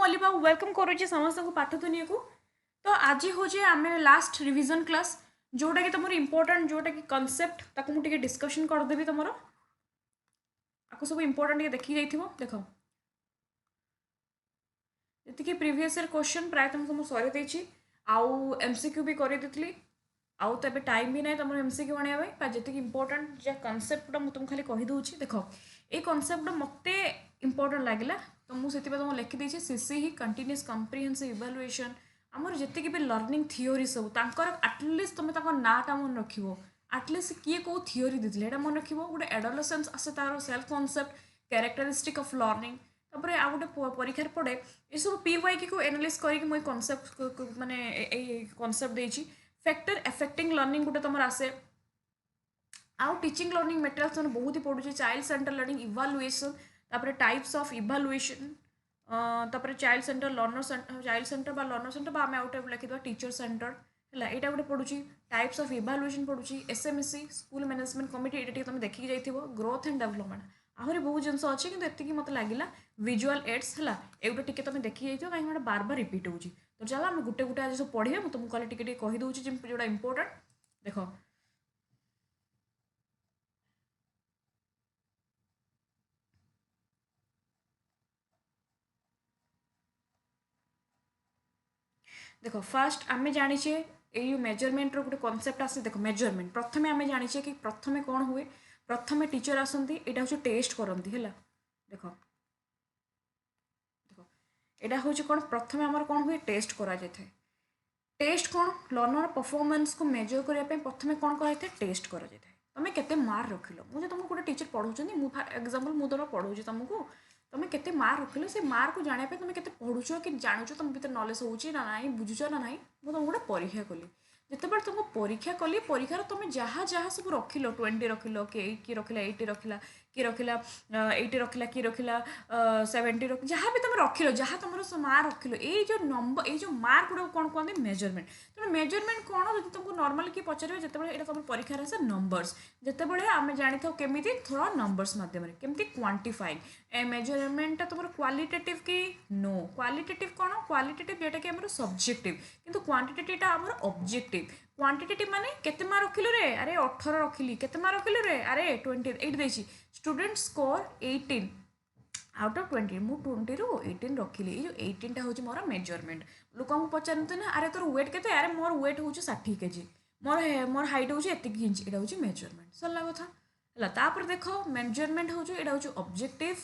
अलिबा welcome करुचे समस्त को पाठ दुनिया को। तो आज हूँ आम लास्ट रिविजन क्लास जोटा कि तुम इम्पोर्टाट जोटा कि कनसेप्ट ताको मुझे डिस्कशन करदेवी तुम आपको सब इम्पोर्टाट देखी जाइए देख जी प्रीवियस ईयर क्वेश्चन प्राय तुमको सरी देती आउ एमसीक्यू भी करदेली आउ तो ए टाइम भी ना तुम एमसीक्यू आने जी इम्पोर्टाट जहाँ कनसेप्टा मुझे तुमको खाली कहीदे देख ये कनसेप्ट मत इम्पोर्टाट लगे तो मुझे तुमको लिखिदी सीसी ही कंटिन्यूअस कम्प्रिहेंसिव इवैल्यूएशन आमर जी भी लर्निंग थियोरी सब आटलिस्ट तुम नाटा मन रख आटलिस्ट किए कौ थियोरी देते मन रख गोटे एडोलेसेंस आसे तार self concept characteristic of learning तापर आ गोटे परीक्षार पड़े ये सब पीवाई को एनालाइज करके मुझे कनसेप्ट माने कनसेप्ट देती फैक्टर एफेक्टिंग लर्निंग गोटे तुम आसे आउ टीचिंग लर्निंग मेटेरियल्स मैंने बहुत ही पढ़ुचे चाइल्ड सेंटर लर्निंग इवालुएसन तापर टाइप्स ऑफ इवालुएशन तापर चाइल्ड सेंटर लर्नर सेंटर आम आउट लिखा टीचर सेंटर है यहाँ गोटे पढ़ुची टाइप्स ऑफ इवालुएशन पढ़ुची एसएमएससी स्कूल मैनेजमेंट कमिटी ये तुम देखिए जाइए ग्रोथ एंड डेवलपमेंट आहरी बहुत जिन अच्छे कि ये मत लगे विजुअल एड्स है एगुटा टी तुम देखी जाइए कहीं बार बार रिपीट हो तो चलो आम गोटे गोटे आज सब पढ़े मुझे तुमको कहे कहीदे जोटा इम्पोर्टाट देख देख फास्ट आम जाचे ये मेजरमेंट गोटे कनसेप्ट आसे देख मेजरमेंट प्रथम आम जाचे कि प्रथम कौन हुए प्रथम टीचर आसती यहाँ हूँ टेस्ट करती है देख देख यहाँ हूँ कौन प्रथम आमर कौन हुए टेस्ट करा टेस्ट कौन लर्नर परफॉर्मेंस को मेजर करने प्रथम कौन कराई टेस्ट करा तुम्हें केते मार्क रखिल मुझे तुमको गोटे टीचर पढ़ाऊँ एग्जांपल मुझे पढ़ाऊँ तुमको तुम केते मार्क रखिल से मार्क को जानापी तुम केते पढ़ुच कि जानूच तुम भर नॉलेज होना ना बुझुच ना ना तुमको गोटे परीक्षा कली जितेबाला तुमको परीक्षा कली परीक्षार तुम जहाँ जहाँ सब रखिल 20 रखिल कि रखिला 80 रखिला कि रखिला 80 रखिला कि रखिला 70 रख जहाँ भी तुम रखिल जहाँ तुम मार्क रखिल ये जो नंबर ये जो मार्क गुड़ा कौन कहते मेजरमेंट तेणु मेजरमेंट कौन जो तुमको नॉर्मल किए पचारे जिते तुम परीक्षार आसे नंबर्स जितेबाला आम जानी था केमी थोड़ा नंबर्स मध्यम केमती क्वांटिफाइंग ए मेजरमेंट तुम क्वालिटेटिव कि नो क्वालिटेटिव कौन क्वालिटेटिव जोटा कि सब्जेक्टिव किंतु क्वांटिटेटिव आमर ऑब्जेक्टिव क्वांटिटेटिव माने केते मार्क रखिलु रे अरे 18 रखिली केते मार्क रखिलु रे अरे 28 देछि स्टूडेंट स्कोर 18 आउट ऑफ 20 मु 20 रु 18 रखिली ये जो 18 टा होची मोर मेजरमेंट लोक को पचारते ना अरे तोर वेट केते अरे मोर वेट होची 60 केजी मोर हाइट होची एतिक इंच एटा होची मेजरमेंट सरला कथा हला तापर देखो मेजरमेंट होची एटा होची ऑब्जेक्टिव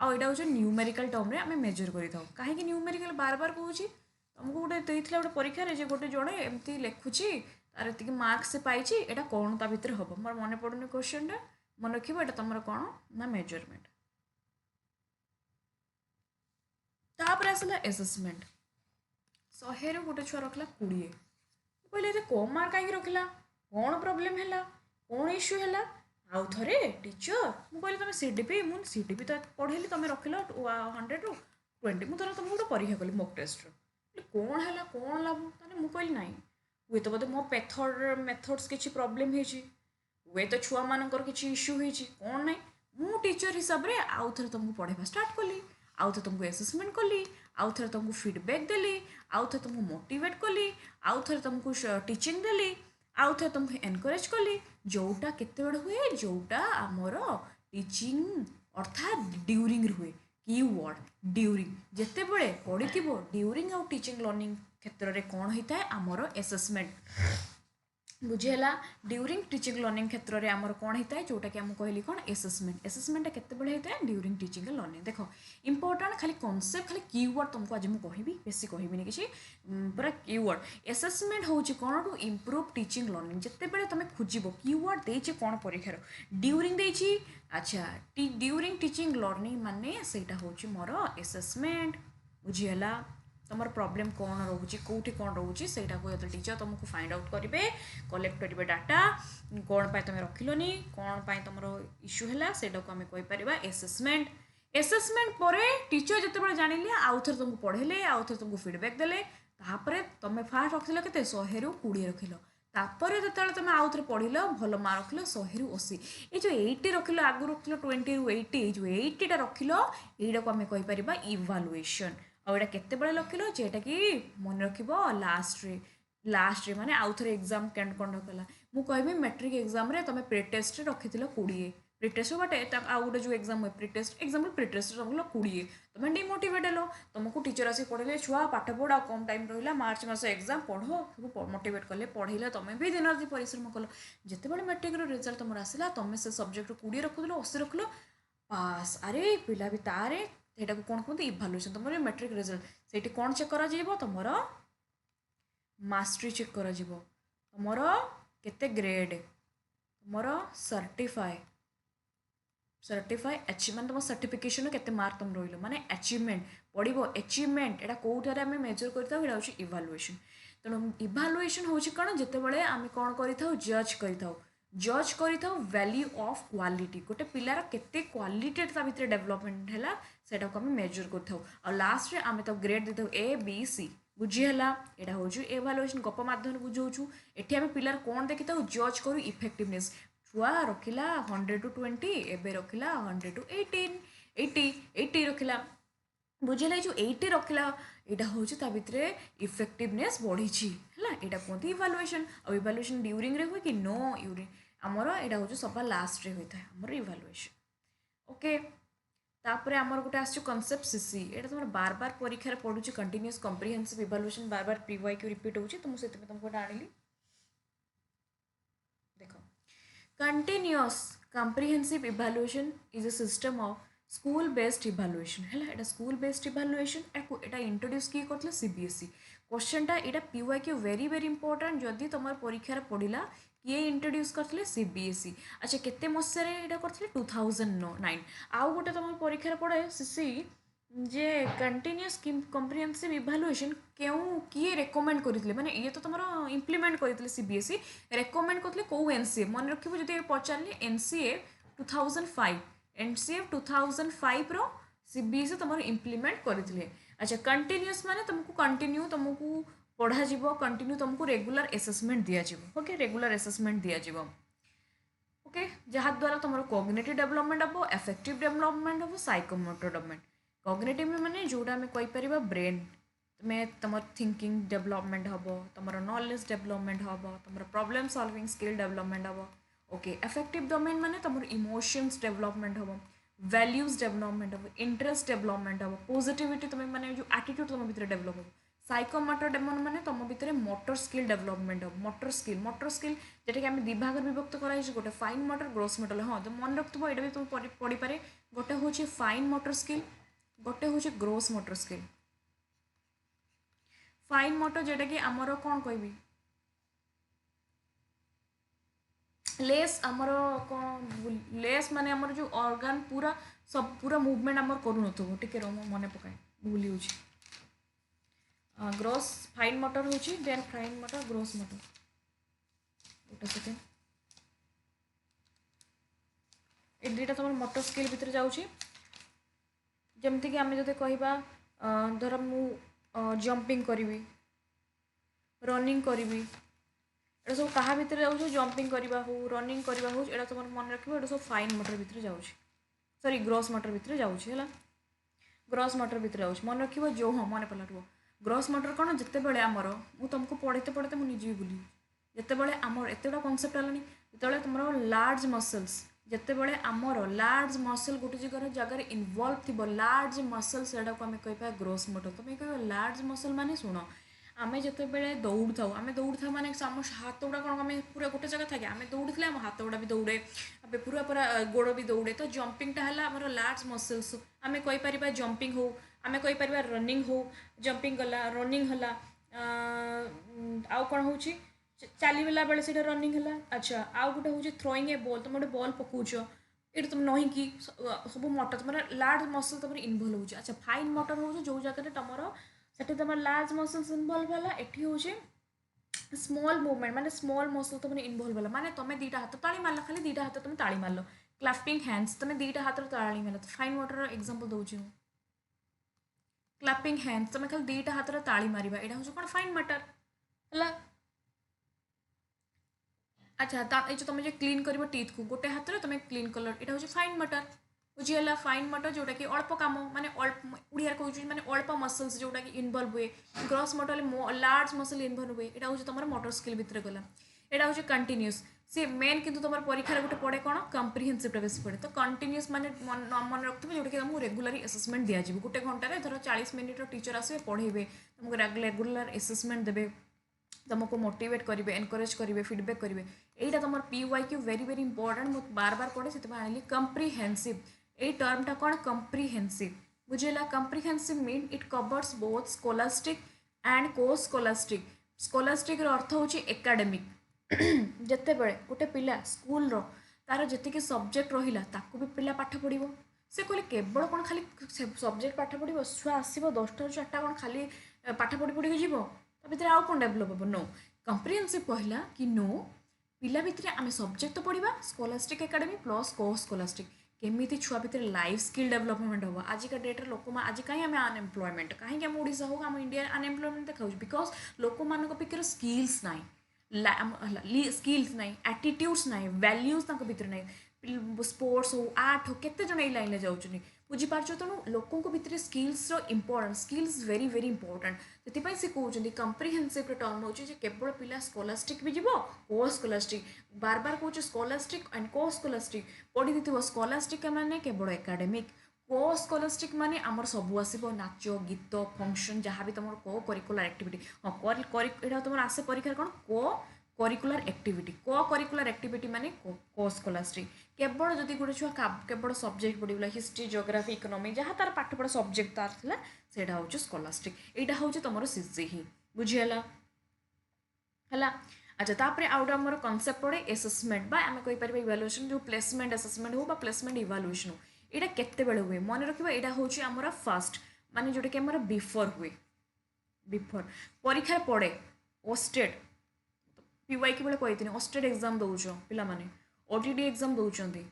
आ एटा होची न्यूमेरिकल टर्म रे हमें मेजर करि थाउ काहे कि न्यूमेरिकल बार बार कहूची तुमको गोटे देता गोटे परीक्षा रे जे गोटे जड़े एमती लिखुची तार एति मार्क्स से पाई एटा कौन ता भितर हम मोर मन पड़ुनि क्वेश्चनटा मन रखिए एटा तुम कौन ना मेजरमेंट तापर आसला एसेसमेंट 100 रु गोटे छुआ रखला 20 कहले कम मार्क कहीं रखला कौन प्रोब्लेम है कौन इश्यू है आउ थे टीचर मुझे तुम सीडीपी मुझे सीडीपी तो पढ़ेली तुम रखिल 100 रु 20 मुझे तुमको गोटे परीक्षा कली मॉक टेस्ट कौन है कौन लाभ ताने मुझे कहली ना हुए तो बोधे मो मेथड्स किसी प्रोब्लेम हुए तो छुआ मानकर किसी इश्यू होती कौन ना मु टीचर हिसाब से आउ थे तुमको पढ़ाइबा स्टार्ट कली आउ थे तुमको एसेसमेंट कली आउ थे तुमको फीडबैक देली आउ थे तुमको मोटिवेट कली आउ थे तुमको टीचिंग देली आउ थे तुमको एनकरेज कली जोटा केते बड़ हुए जोटा आमर टीचिंग अर्थात ड्यूरिंग हुए कीवर्ड ड्यूरिंग जिते बड़े पढ़ी ड्यूरिंग आउ टीचिंग लर्निंग क्षेत्र में कौन होता है आमर एसेसमेंट बुझेगा ड्यूरिंग टीचिंग लर्निंग क्षेत्र में आमर कौन होता है जोटा कि आम कहली कौन एसेसमेंट एसेसमेंट केते बड़े होता है ड्यूरिंग टीचिंग लर्निंग देख इंपोर्टाट खाली कॉन्सेप्ट खाली कीवर्ड तुमको आज मुझे कहि बेसी कहबिनी किसी पूरा कीवर्ड एसेसमेंट होची कौन टू इम्प्रूव टीचिंग लर्निंग जिते बड़े तुम खोजब कीवर्ड देछि कौन परीक्षार ड्यूरिंग देछि अच्छा ड्यूरिंग टीचिंग लर्निंग माने सेटा होची मोर एसेसमेंट बुझीगला तुम प्रॉब्लम कौन रोचे कौटी कौन रोचे से टीचर तुमको फाइंड आउट करेंगे कलेक्ट करेंगे डाटा कौन पाई तुम रखिलनि कौन पाई तुम इश्यू है से आम कहीपर एसेसमेंट एसेसमेंट पर टीचर जिते जान आउ थे तुमको पढ़ेले आउ थे तुमको फीडबैक देले तुम फास्ट रखिल के 100 रु 20 रखिल तापर जो तुम आउ थे पढ़ल भल मार्क रखिल 100 रु 80 ये जो 80 रखिल आगु रखिल 20 रु 80 जो 80टा रखिल यटा को आम कहीपर इवालुएशन ଆଉ ଏଇଟା କେତେବେଳେ ଲଖିଲ ଯେଟା କି ମନେ ରଖିବ ଲାଷ୍ଟରେ ମାନେ ଆଉ ଥରେ ଏକ୍ଜାମ୍ କଣ୍ଡକ୍ଟ କଲା ମୁଁ କହିବି ମେଟ୍ରିକ୍ ଏକ୍ଜାମ୍ରେ ତୁମେ ପ୍ରିଟେଷ୍ଟରେ ରଖିଥିଲ 20 ପ୍ରିଟେଷ୍ଟ ଗୋଟେ ଆଉ ଗୋଟେ ଯେଉଁ ଏକ୍ଜାମ୍ ହୁଏ ପ୍ରିଟେଷ୍ଟ ଏକ୍ଜାମ୍ପଲ୍ ପ୍ରିଟେଷ୍ଟ ରଖିଲ 20 ତୁମେ ଡିମୋଟିଭେଟ୍ ହେଲ ତୁମକୁ ଟିଚର୍ ଆସି ପଢ଼ିଲେ ଛୁଆ ପାଠ ପଢ଼ ଆଉ କମ୍ ଟାଇମ୍ ରହିଲା ମାର୍ଚ୍ଚ ମାସ ଏକ୍ଜାମ୍ ପଢ଼ ସବୁ ମୋଟିଭେଟ୍ କଲେ ପଢ଼ିଲେ ତୁମେ ବି ଦିନ ରାତି ପରିଶ୍ରମ କଲ ଯେତେବେଳେ ମେଟ୍ରିକ୍ର ରେଜଲ୍ଟ ତୁମର ଆସିଲା ତୁମେ ସେ ସବଜେକ୍ଟରୁ 20 ରଖୁଥିଲ 80 ରଖିଲ ପାସ୍ ଆରେ ପିଲା ବି ତାରେ ସେଇଟାକୁ କ'ଣ କୁହନ୍ତି ଇଭାଲୁଏସନ୍ ତୁମର ମେଟ୍ରିକ୍ ରେଜଲ୍ଟ ସେଇଠି କ'ଣ ଚେକ୍ କରାଯିବ ତୁମର ମାଷ୍ଟରୀ ଚେକ୍ କରାଯିବ ତୁମର କେତେ ଗ୍ରେଡ୍ ତୁମର सर्टिफाई ମାନେ ତୁମ सर्टिफिकेशन କେତେ ମାର୍କ ତୁମ ରହିଲ ମାନେ ଆଚିଭମେଣ୍ଟ ପଡ଼ିବ ଆଚିଭମେଣ୍ଟ ଏଇଟା କେଉଁଠାରେ ଆମେ ମେଜର କରିଥାଉ ଏଇଟା ହେଉଛି ଇଭାଲୁଏସନ୍ ତେଣୁ ଇଭାଲୁଏସନ୍ ହେଉଛି କ'ଣ ଯେତେବେଳେ ଆମେ କ'ଣ କରିଥାଉ ଜଜ୍ କରିଥାଉ ଭ୍ୟାଲ୍ୟୁ ଅଫ୍ କ୍ୱାଲିଟି ଗୋଟେ ପିଲାର କେତେ କ୍ୱାଲିଟି ତା ଭିତରେ ଡେଭଲପମେଣ୍ଟ ହେଲା ସେଇଟାକୁ ଆମେ ମେଜର କରିଥାଉ ଆଉ ଲାଷ୍ଟରେ ଆମେ ତାକୁ ଗ୍ରେଡ୍ ଦେଇଥାଉ ABC ବୁଝିହେଲା ଏଇଟା ହେଉଛି ଇଭାଲୁଏସନ୍ ଗପ ମାଧ୍ୟମରେ ବୁଝାଉଛୁ ଏଠି ଆମେ ପିଲାର କ'ଣ ଦେଖିଥାଉ ଜଜ୍ କରୁ ଇଫେକ୍ଟିଭନେସ୍ छुआ रखिला 100 to 20 एबे रखिला 100 to 80 रखिला बुझेला जो 80 रखिला एटा होची ता भितरे इफेक्टिवनेस बढ़ी छी हला एटा कोंती इवैल्यूएशन और इवैल्यूएशन ड्यूरिंग रे होय कि नो यूरिंग हमर एटा होची सबा लास्ट रे होय थाय हमर इवैल्यूएशन ओके तापरे हमर गोटे आछु कांसेप्ट सीसी एटा तुम बार बार परीक्षा रे पढुची कंटीन्यूअस कॉम्प्रिहेंसिव इवैल्यूएशन बार बार पीवाईक्यू रिपीट होची तो मु सेते तुमको आनिली देखो Continuous comprehensive evaluation is a system of school based evaluation है एटा school based evaluation एटा इंट्रोड्यूस किए करथिले सीबीएसई क्वेश्चन टा एटा पीवाईक्यू वेरी वेरी इंपोर्टेंट जदि तुम परीक्षा रे पढ़िला किए इंट्रोड्यूस करथिले सीबीएसई अच्छा केते मसिया रे एटा करथिले 2009 आउ गोटे तुम परीक्षा रे पड़े सीसी जे कंटिन्यूअस कम्प्रिहेंसिव इवैल्यूएशन क्यों किए रेकमेंड करथिले माने ये तो तुमरो इंप्लीमेंट करथिले सीबीएसई रेकमेंड करथिले को एनसीए मन रखिबो जदि पचारले एनसीए 2005 रो सीबीएसई तुमरो इंप्लीमेंट करथिले अच्छा कंटिन्यूअस माने तुमको कंटिन्यू तुमको पढ़ा जीवो कंटिन्यू तुमको रेगुलर असेसमेंट दिया जीवो ओके रेगुलर असेसमेंट दिया जीवो ओके जहाँ द्वारा तुमरो कॉग्निटिव डेवलपमेंट हबो अफेक्टिव डेवलपमेंट हबो साइकोमोटर डेवलपमेंट कॉग्निटिव माने जोड़ा आम कहीपर ब्रेन तुम्हें तुम थिंकिंग डेवलपमेंट हम तुम नॉलेज डेवलपमेंट हम तुम प्रॉब्लम सॉल्विंग स्किल डेवलपमेंट हम ओके अफेक्टिव डोमेन माने तुम इमोशंस डेवलपमेंट हम वैल्यूज डेवलपमेंट हम इंटरेस्ट डेवलपमेंट हम पॉजिटिविटी तुम्हें माने जो एटीट्यूड तुम भीतर डेवलप हो साइकोमोटर डेवलपमेंट माने तुम भीतर मोटर स्किल डेवलपमेंट हम मोटर स्किल जेटा कि आम दिभाग विभक्त कराई गोटे फाइन मोटर ग्रोस मोटर हाँ तो मन रखुव ये भी तुम पढ़ी पारे गोटे हूँ फाइन मोटर स्किल गोटे हूँ gross motor skill fine motor जेटा कि आमर कौन कहबी लेस आमर कौन लेस माने आमर जो ऑर्गन पूरा सब पूरा मूवमेंट आमर करू नथबो टिके रो मने पकाए भूली होची ग्रोस फाइन मोटर होची then fine motor gross motor गोटे सेकेंड ए दुटा तुम मोटर स्किल भितर जाउची जमती कि आम जो कहवा धर मु जंपिंग करी रनिंग करी एटा सब कहा भितर जाऊँ जंपिंग करवा हो रनिंग करवा हो एटा तुम मन रखिबो एटा सब फाइन मोटर भितर जाउची सॉरी ग्रोस मोटर भितर जाउची हैला ग्रोस मोटर भितर जाउची मन रखिबो जो हाँ मन पलाटो ग्रोस मोटर कौन जिते बड़े आमर मु तुमको पढ़ते पढ़ते मुझे भी भूली जिते बड़े आमर एतेटा कनसेप्ट हलानी जिते तुम लार्ज मसल्स जिते बड़े आमर लार्ज मसल गोटे जगह इनवल्व थी लार्ज मसल से आम कह ग्रोस मोटर तुम कह लार्ज मसल माने शुण आम जिते बड़े दौड़ था आम दौड़ था माने हाथ गुड़ा कौन आम पूरा गोटे जगह था आम दौड़ी आम हाथ गुड़ा भी दौड़े पूरा पूरा गोड़ भी दौड़े तो जंपिंगटा है आम लार्ज मसल्स आम कहीपर जंपिंग हो आम कहीपर रनिंग हो जंपिंग गला रनिंग है आउ कौन हो चलला बेले से रनिंग है अच्छा आउ गोटे हूँ थ्रोइंग ए बॉल तुम गोटे बॉल पकाच ये तुम नही कि सब मोटर तुम लार्ज मसल तुम इनवल्व हो अच्छा फाइन मोटर हो जो जगह तुम से तुम लार्ज मसल्स इनवल्व है ये हूँ स्मॉल मूवमेंट माने स्मॉल मसल तुम इनवल्व है माने तुम दीटा हाथ ताली मारल खाली दीटा हाथ तुम ताली मारल क्लैपिंग हैंड्स तुम दीटा हाथ ताली मारल फाइन मोटर एग्जांपल दूची क्लैपिंग हैंड्स तुम खाली दीटा हाथ ताली मारिबा एटा हूँ कौन फाइन मोटर है अच्छा जो तुम क्लीन कर टीथ को गोटे हाथ में तुम क्लीन कलर यहाँ हूँ फाइन मोटर बुझीगला फाइन मोटर जोटा कि अल्प काम माने अल्प उड़िया कहूँ माने अल्प मसल्स जोटा कि इनवल्व हुए gross motor large muscle involve हुए यहाँ हूँ तुम मोटर स्किल भितर गला यहाँ हूँ कंटिन्यूस सी मेन किंतु तुम परीक्षा गोटे पड़े कौन कम्प्रिहेन्सिव बेसी पड़े तो कंटिन्यूस माने मन रखिए जोटा कि तुमको रेगुलर एसेसमेंट दिज्व गोटे घंटे धर 40 मिनिट टीचर आसवे पढ़े तुमको रेगुलर एसेसमेंट देवे तुमको मोटिवेट करेंगे एनकरेज करेंगे फीडबैक करेंगे यहाँ तुम PYQ वेरी वेरी इंपोर्टेंट मुझे बार बार पढ़े से आनी कम्प्रिहेन्सिव ये टर्मटा कौन कम्प्रिहेन्सिव बुझेगा comprehensive mean it covers both scholastic and co scholastic scholastic अर्थ हूँ एकाडेमिक जिते बड़े गोटे पिला स्कूल तार जी सब्जेक्ट रहा ताकू भी पिला पाठ पढ़ो से कहले केवल कौन खाली सब्जेक्ट पाठ पढ़ो छुआ आसो 10टा 4टा कौन खाली पाठ पढ़ी पढ़ी जीव ता भीतर आउ कौन डेभलप हम नो कम्प्रिहेन्सिव कहला कि नो पिला भितर आम सब्जेक्ट तो पढ़ा स्कोलास्टिक एकाडेमी प्लस को स्कोलास्टिक केमी छुआ भितर लाइफ स्किल डेभलपमेंट हम आजिका डेट्रे लोक आज कहीं आम अनएम्प्लॉयमेंट कहीं आम ओडिशा हो आम इंडिया अनएम्प्लॉयमेंट देखा बिकज लोक मान पाखे स्किल्स ना स्किल्स ना एटीट्यूड्स ना वैल्यूज भितर ना स्पोर्ट्स हो आर्ट हो केते जन लाइन में जाऊँ बुझीपार तेणु लोकों भितर skills important skills very very important से से कहते कम्प्रिहेन्सिव टर्म हूँ केवल पिला स्कोलास्टिक भी जीव को स्कोलास्टिक बार बार कहूँ स्कोलास्टिक एंड को स्कोलास्टिक पढ़ी थी स्कोलास्टिक माने केवल एकाडेमिक को स्कोलास्टिक माने आमर सबू आसो नाच गीत फंक्शन जहाँ भी तुम को करिकुलर एक्टिविटी हाँ तुम आसे परीक्षा कौन को करिकुलर एक्टिविटी को करिकुलर एक्टिविटी माने को स्कोलास्टिक केवल जदि गोटे छुआ केवल सब्जेक्ट पढ़ा हिस्ट्री जियोग्राफी इकोनॉमी जहाँ तार पाठ पढ़ा सब्जेक्ट तार था सेटा हूँ स्कोलास्टिक यहाँ हूँ तुम सीसी ही बुझीगला है अच्छा तापर आउ गए आमर कनसेप्ट पड़े एसेसमेंट बा आम कहीपर इवालुएसन जो प्लेसमेंट एसेसमेंट हो प्लेसमेंट इवालुएसन हो यहाँ केते बेले हुए मन रखा यहाँ हूँ आमर फास्ट माने जोटा कि आमर बिफोर हुए बिफोर परीक्षा पड़े ओस्टेड PYQ बेले कही ओस्टेड एग्जाम दौच पाने OTT एग्जाम दौरान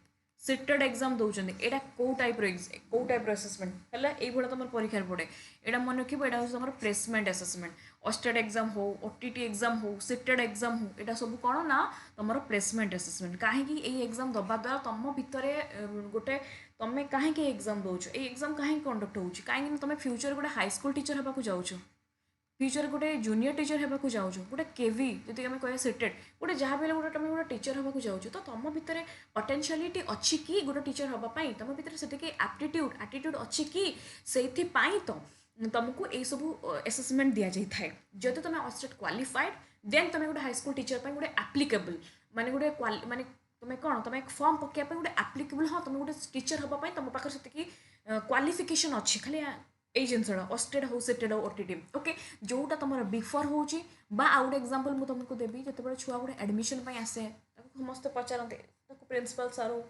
सिटेड एग्जाम दौरान यहाँ कौ टाइप एसेसमेंट है ये तुम परीक्षा पड़े यहाँ मन रखिए यहाँ हूँ तुम प्लेसमेंट एसेसमेंट ओस्टेड एग्जाम हो OTT एग्जाम हो सिटेड एग्जाम हो यहाँ सब कौन ना तुम प्लेसमेंट एसेसमेंट कहीं एग्जाम दबा द्वारा तुम भितर गोटे तुम्हें कहीं एग्जाम दौच ये एग्जाम कहीं कंडक्ट हो कहीं तुम फ्यूचर गोटे हाईस्कल टीचर होगा जाऊँ फ्यूचर गोटे जूनियर टीचर होगा जाऊँ गोटे केवी जी आम कह सेटेड गोटे जहाँ भी गोटे तुम गोटे टीचर होगा जाऊँ तो तुम भितर पोटेंशियलिटी अच्छी कि गोटे टीचर हाँपाई तुम भितर से एटीट्यूड अच्छी कि से तो तुमको ये सब एसेसमेंट दि जाए जदि तुम ऑस्टेट क्वालिफाइड देन तुम गोटे हाईस्कल टीचर गोटे एप्लिकेबल माने गोटे माने तुम कौन तुम एक फॉर्म पकाइप गोटे एप्लिकेबल हाँ तुम गोटे टीचर हाँपाई तुम पाखे से क्वालिफिकेशन अच्छी खाली ये जिनसा ऑस्टेड हो सेटेड हो OTT ओके जोटा तुम बिफोर हो आउ गोटे एग्जांपल मुझे तुमको देवी जो छुआ गोटे एडमिशन आसे समस्त पचारते प्रिंसिपल सार हो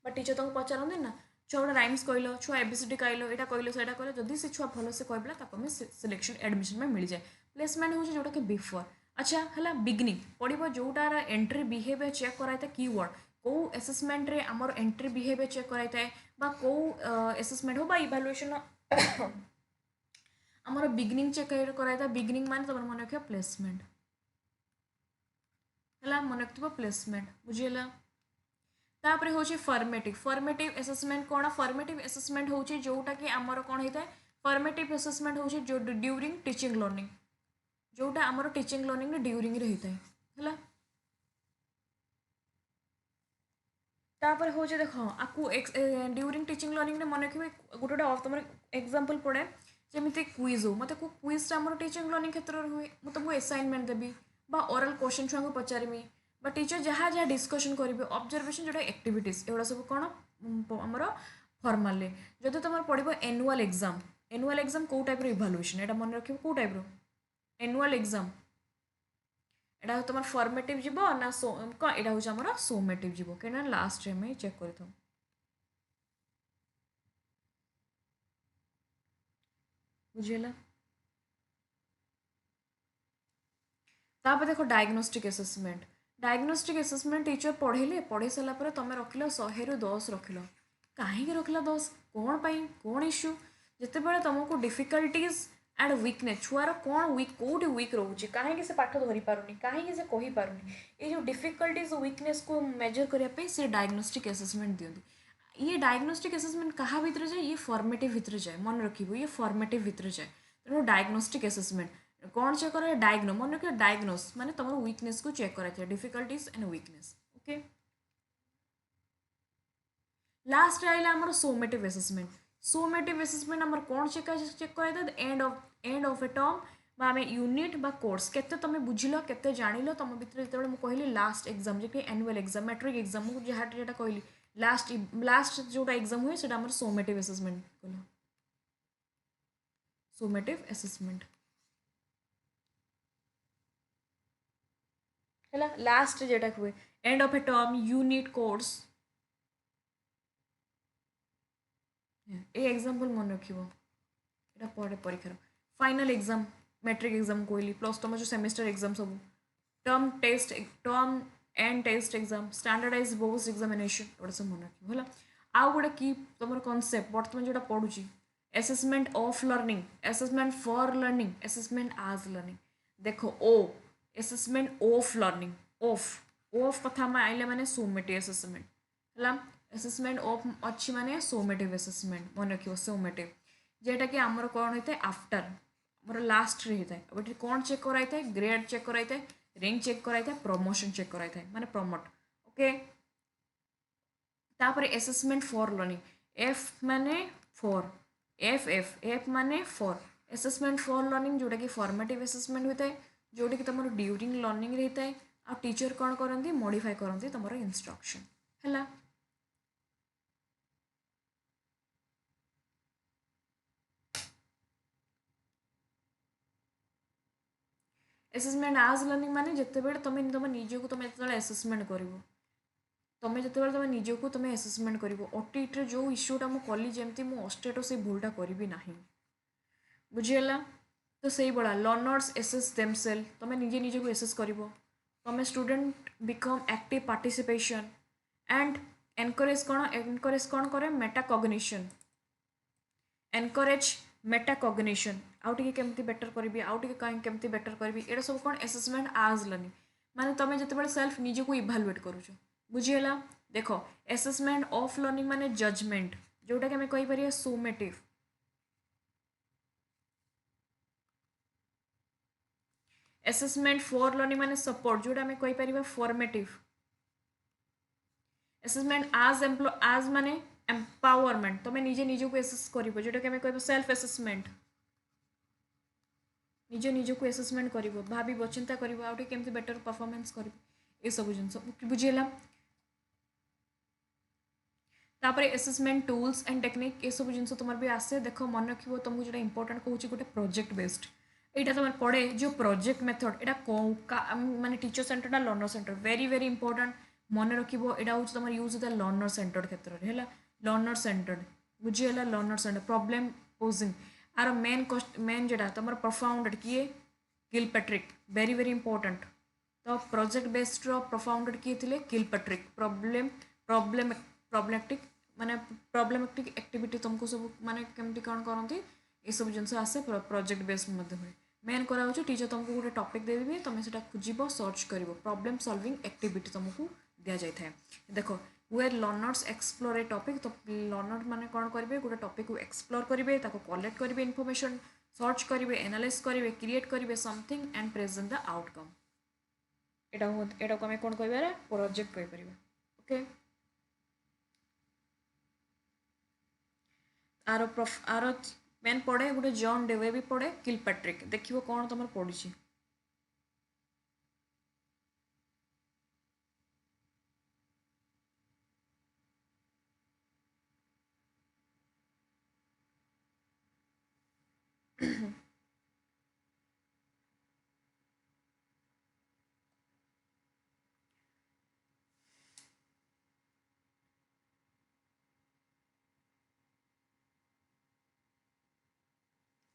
टीचर तुमको पचारते ना छुआ गोटे राइम्स कहल छुआ ABCD कहल यहाँ कहल से कहल जदि से छुआ भल से कहला सिलेक्शन एडमिशन में मिल जाए प्लेसमेंट हो जोटा कि बिफोर अच्छा है बिगनिंग पढ़ो जोटार एंट्री बिहेवियर चेक कराई कीवर्ड कौ एसेसमेंट रे आमर एंट्री बिहेवियर चेक कराई कौ एसेसमेंट हो इवालुएशन आमर बिगनिंग चेक कराई बिगनिंग मान तुम मन रख प्लेसमेंट है मन रख प्लेसमेंट बुझीगला तापर हूँ फॉर्मेटिव एसेसमेंट कौन फॉर्मेटिव एसेसमेंट हूँ जोटा कि आमर कौन होता है फॉर्मेटिव एसेसमेंट हूँ जो ड्यूरिंग टीचिंग लर्निंग जोटा आमर टीचिंग लर्निंग ड्यूरिंग रे होता है तापर हूँ देख आपको ड्यूरिंग टीचिंग लर्निंग मन रखिए गोटे तुम एग्जांपल पड़े जमी क्विज हो मतलब क्विज आम टीचिंग लर्निंग क्षेत्र में हुए मुझे तुमको असाइनमेंट देवी ओरल क्वेश्चन छुआ को पचारमी टीचर जहाँ जहाँ डिस्कसन करेंगे ऑब्जर्वेशन जोटा एक्टिविटीज एगुड़ा सब कौन आमर फॉर्माल जब तुम पढ़ो एनुअल एग्जाम कौ टाइप इवालुएशन यहाँ मन रखिए कौ टाइप एनुअल एग्जाम एटा तुम फॉर्मेटिव जीव ना कौन यहाँ हूँ आम सोमेटिव जीव कहीं लास्ट में चेक कर बुझीगला तापर देखो डायग्नोस्टिक एसेसमेंट टीचर पढ़े सारापर तुम रखिल 100 ରୁ 10 रखिल कहीं रखिल 10 कौन पाई कौन इश्यू जिते बड़े तुमको डिफिकल्टीज एंड वीकनेस छुआर कौन वीक कौटी वीक रोचे कहीं से पाठ धरी पारुनी कहीं से कहीपारुनी ये जो डिफिकल्टीज वीकनेस को मेजर करने से डायग्नोस्टिक एसेसमेंट दिखती ये डायग्नोस्टिक असेसमेंट कहाँ भितर जाए ये फॉर्मेटिव भितर जाए मन रखिबो ये फॉर्मेटिव भितर जाए तेणु डायग्नोस्टिक असेसमेंट कौन चेक करे डायग्नो मन रखियो डायग्नोस माने तुम वीकनेस को चेक कराइए difficulties and weakness okay last आइला आमर सोमेटिव असेसमेंट सोमेटिव असेसमेंट आमर कौन चेक चेक कराइए एंड ऑफ ए टर्म बा आम यूनिट बा कोर्स केते तुम बुझिल केते जानिल तुम भितर जो कहली लास्ट एग्जाम जे एनुअल एग्जाम मैट्रिक एग्जाम जहाँ जेटा कहली लास्ट जोटा एग्जाम हुए सेटा आमर सोमेटिव असेसमेंट कल सोमेटिव असेसमेंट है लास्ट जेटा हुए end of a term unit course ये एग्जाम्पल मन रखिबो एटा पड़े परीक्षार फाइनल एग्जाम मैट्रिक एग्जाम कहली प्लस तुम जो सेमेस्टर एग्जाम सब term end test exam standardize boards examination गोटे सब मन रखिबो है आउ गोटे की तुम कनसेप्ट बर्तमान जोटा पढ़ुची assessment of learning assessment for learning assessment as learning देखो ओ असेसमेंट ऑफ लर्निंग ऑफ कथा में आइले माने सोमेटिव असेसमेंट है असेसमेंट ऑफ अच्छी माने सोमेटिव असेसमेंट मन रखिबो सोमेटिव जेटा कि आमर कौन होता है आफ्टर आमर लास्ट रे होता है अब ये कौन चेक कराई था ग्रेड चेक कराई था रैंक चेक कराई था प्रमोशन चेक कराई था माने प्रमोट ओके तापर असेसमेंट फॉर लर्निंग एफ माने फॉर एफ माने फॉर असेसमेंट फॉर लर्निंग जोटा कि फॉर्मेटिव असेसमेंट होता है जोटा कि तुम ड्यूरिंग लर्निंग रहता है आ टीचर कौन करती मॉडिफाई करती तुम इंस्ट्रक्शन है असेसमेंट आज लर्निंग माने जितेबाला तुम तुम निजक तुम जो असेसमेंट कर तुम जो तुम निजक तुम असेसमेंट कर ओटीईटी जो इश्यूटा मुझे कली जमी मुझे अस्टेट से भूलटा करी ना बुझीगला तो से भाया लर्नर्स एसेस देमसेल तुम निजे निजक एसेस कर तुम student become active participation and encourage कौन करे Meta cognition encourage Meta cognition आउ टे केमती बेटर करी आउ टे केमती बेटर करी ये सब कौन असेसमेंट आज लर्निंग माने तुम जो सेल्फ निजी को इभालुएट करुच बुझीगला देख असेसमेंट ऑफ लर्निंग माने जजमेंट जोटा कि आम कहीपर सोमेटिव असेसमेंट फॉर लर्निंग माने सपोर्ट जोटा आम कहीपर फॉर्मेटिव असेसमेंट आज माने एम्पावरमेंट तुम निजे निज को एसेस कर जोटा कि कह सेल्फ असेसमेंट निज निज को एसेसमेंट कर भाव चिंता कर आउटे केमती बेटर परफॉर्मेंस कर सब जिन बुझीगला तापर असेसमेंट टूल्स एंड टेक्निक ये सब जिन तुम भी आसे देख मन रख तुमको जो इंपोर्टाट कहूँ गोटे प्रोजेक्ट बेस्ड यहाँ तुम पढ़े जो प्रोजेक्ट मेथड यहाँ माने teacher centre learner centre very very important मन रख यहाँ हूँ तुम यूज होता है लर्नर सेंटर क्षेत्र में है लर्नर सेंटर बुझीगला लर्नर सेंटर प्रॉब्लम पोजिंग आर मेन जोटा तुम परफाउंडेड किए किलपैट्रिक वेरी वेरी इंपोर्टाट तो प्रोजेक्ट बेस्ड परफाउंडेड किए थे किलपैट्रिक प्रॉब्लेमेटिक माने प्रॉब्लेमेटिक एक्टिविटी तुमको सब माने केमती कौन करती ये सब जिन आसे प्रोजेक्ट बेस्ड हुए मेन करा टीचर तुमको गोटे टॉपिक देवी तुम से खोज सर्च कर प्रॉब्लम सॉल्विंग एक्टिविटी तुमको दि जाए देख where learners explore a topic तो लर्नर मैंने कौन करेंगे गोटे टॉपिक को एक्सप्लोर करेंगे कलेक्ट करेंगे इनफॉरमेशन सर्च करेंगे एनालाइज करेंगे क्रिएट करेंगे something and present the outcome एटा को आम कौन कह प्रोजेक्ट कहीपर ओके आर मेन पढ़े गोटे जॉन डेवे भी पढ़े किलपैट्रिक देखिए कौन तुम पढ़ी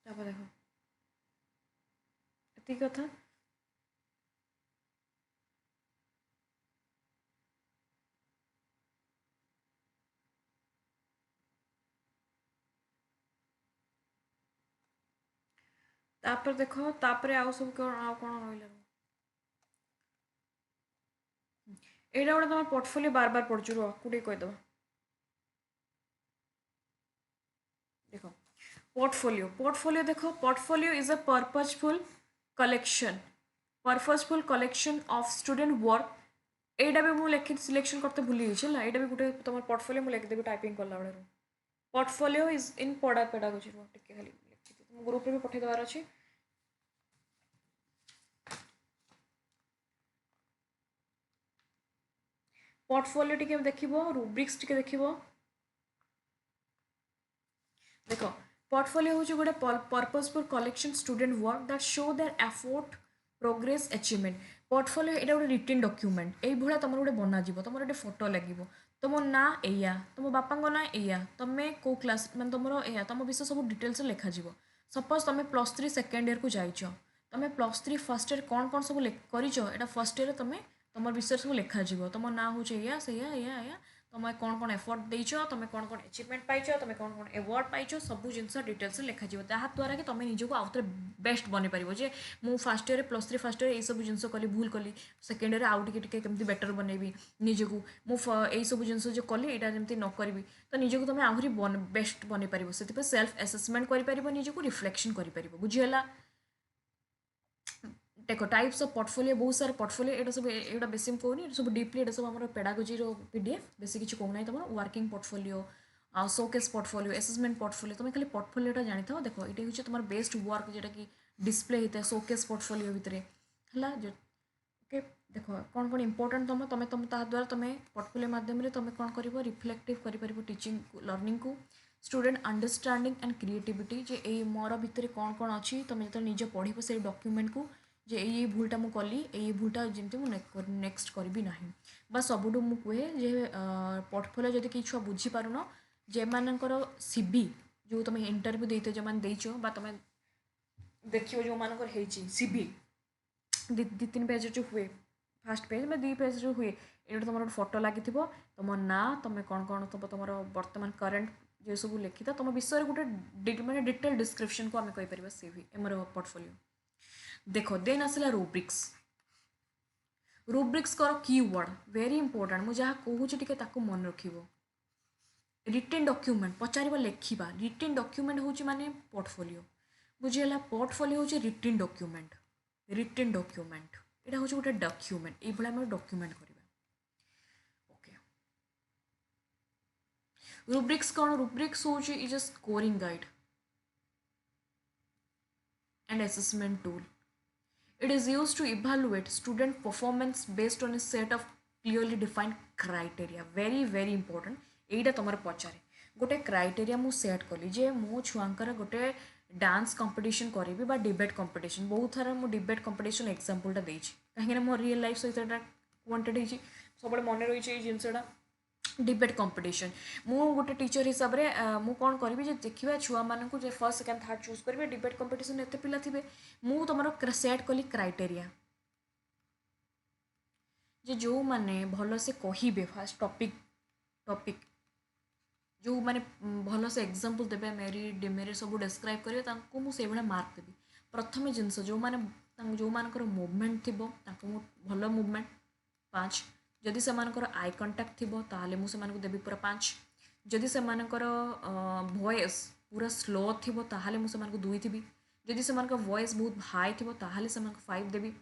देख एति कथा तापर देख तापर आउ सब कौन रहा यहाँ गोटे तुम पोर्टफोलियो बार बार पढ़ु रुआ कूटे कहीदेव पोर्टफोलियो देखो, portfolio is a purposeful collection of student work. एटा भी मुझे लिखि सिलेक्शन करते भूली जाइए ना, एटा भी गोटे तुम पोर्टफोलियो मुझे लिखिदेवी टाइपिंग कला बेलू। पोर्टफोलियो इज इन पढ़ा पेडागोजी टिके खाली लिखि तुम ग्रुप रे भी पठे देवार अछि। पोर्टफोलियो टिके देखिबो, रूब्रिक्स टिके देखिबो। देखो, पोर्टफोलियो होची गोटे purposeful collection student work that show their effort progress achievement. Portfolio एटा गोटे रिटन डॉक्यूमेंट एई भलिया तमर गोटे बना जीवो, तमर गोटे फोटो लागिवो, तुम ना एया, तुम बापा ना एया, तुम को क्लास माने तुमरो एया, तुम विषय सब डिटेल्स लिखा जीवो। सपोज तुम +3 सेकेंड ईयर को जाइछ, तुम +3 फर्स्ट ईयर कौन कौन सब करिछ, एटा फर्स्ट ईयर तुम तुम विषय सब लिखा जीवो, तुम ना हो एया से एया तुम कौन कौन एफर्ट देछ, तुम कौन कौन अचीवमेंट पाइछ, तुम कौन कौन अवार्ड पाइछ, सब जिनस डिटेल्स लिखा जीवो। ताहा द्वारा कि तुम निजको आउथरे बेस्ट बनि परिबो जे मु फर्स्ट ईयर +3 फर्स्ट ईयर ए सब जिनस कली भूल कली, सेकेंड ईयर आउ टिके केमती बेटर बनैबी निजको, मु ए सब जिनस जो कली एटा जेमती न करबी, तो निजको तुम आहुरी बेस्ट बनि परिबो। सेति सेल्फ असेसमेंट करि परिबो, निजको रिफ्लेक्शन करि परिबो। बुझियला? देखो, टाइप्स ऑफ पोर्टफोलियो बहुत सारे पोर्टफोलियो, एटा सब एटा बेसी कहूनी, सब डीपली एटा सब हमर पेडागोजी रो पीडीएफ बेसी किछि कहू नै तमर working portfolio showcase portfolio assessment portfolio तुम खाली पोर्टफोलियोटा जानि थाओ। देखो ये हूँ तुम बेस्ट वर्क जेटा कि डिस्प्ले होता है शोकेस पोर्टफोलियो भितर है ओके। देखो कौन कौन इंपोर्टेंट तुम तुम तुम द्वारा तुम पोर्टफोलियो माध्यम तुम कौन कर रिफ्लेक्टिव कर टीचिंग लर्निंग को स्टूडेंट अंडरस्टैंडिंग एंड क्रिएटिविटी जे ये मोर भितर कौन कौन अच्छी तुम जो निज पढ़ से डॉक्यूमेंट को जे ये भूलटा मुझे कली ये भूलटा जमी मुझे नेक्स्ट करी ना बस सबुठ मुझे कहे जे पोर्टफोलियो जब कि छुआ बुझीपारुन जे मानकर सीवी जो तुम इंटरव्यू देते जो मैंने देच तुम देखिए जो मानकर सीवी दी 3 पेज जो हुए फास्ट पेज में 2 पेज जो हुए ये तुम गोटे फोटो लगी तुम ना तुम कौन कौन तुम तुम बर्तमान करेन्ट जो सब लिखी था तुम विषय गोटे मैंने डिटेल डिस्क्रिप्शन को आम कहीपर सीवी एमर पोर्टफोलियो। देखो देन आसला रूब्रिक्स। रूब्रिक्स कर कीवर्ड वेरी इंपोर्टेंट मुझे जहाँ कहूँ मन रखिबो। रिटेन डॉक्यूमेंट पचार लिखा रिटेन डॉक्यूमेंट हूँ माने पोर्टफोलियो बुझीगला। पोर्टफोलियो हूँ रिटेन डॉक्यूमेंट यहाँ हूँ गोटे डॉक्यूमेंट ये आम डॉक्यूमेंट करवा ओके। रूब्रिक्स कौन रूब्रिक्स हूँ is a scoring guide and assessment tool. It is used to evaluate student performance based on a set of clearly defined criteria. Very very important. एटा तुम पचारे गोटे क्राइटेरिया मु set कली जे मो छुआंकर गोटे dance competition करी debate competition बहुत थार मु debate competition एग्जांपलटा देछि कहीं मो रियल लाइफ सहित क्वांटेड होछि सब मन रही है जिनसटा डिबेट कंपटीशन मु गोटे टीचर हिसाब से मु कौन करी देखिए छुआ मान को फर्स्ट सेकेंड थर्ड चूज करेंगे डिबेट कंपटीशन एत पिला थे मु तुम सेट कली क्राइटेरिया जे जो मैंने भल से कहे फास्ट टॉपिक जो मैंने भल से एग्जांपल देवे मेरी डिमेरी सब डिस्क्राइब करेंगे मुझे मार्क देवी। प्रथम जिनस जो मैंने जो मानकर मुवमेंट थी भल मुवमेंट 5 जदि से आई कंटाक्ट थी ताले मुझे देवी पूरा 5 जदि से वॉइस पूरा स्लो थी ताले मुझे 2 थी जदि से वॉइस बहुत हाई थी ताले से 5 देवी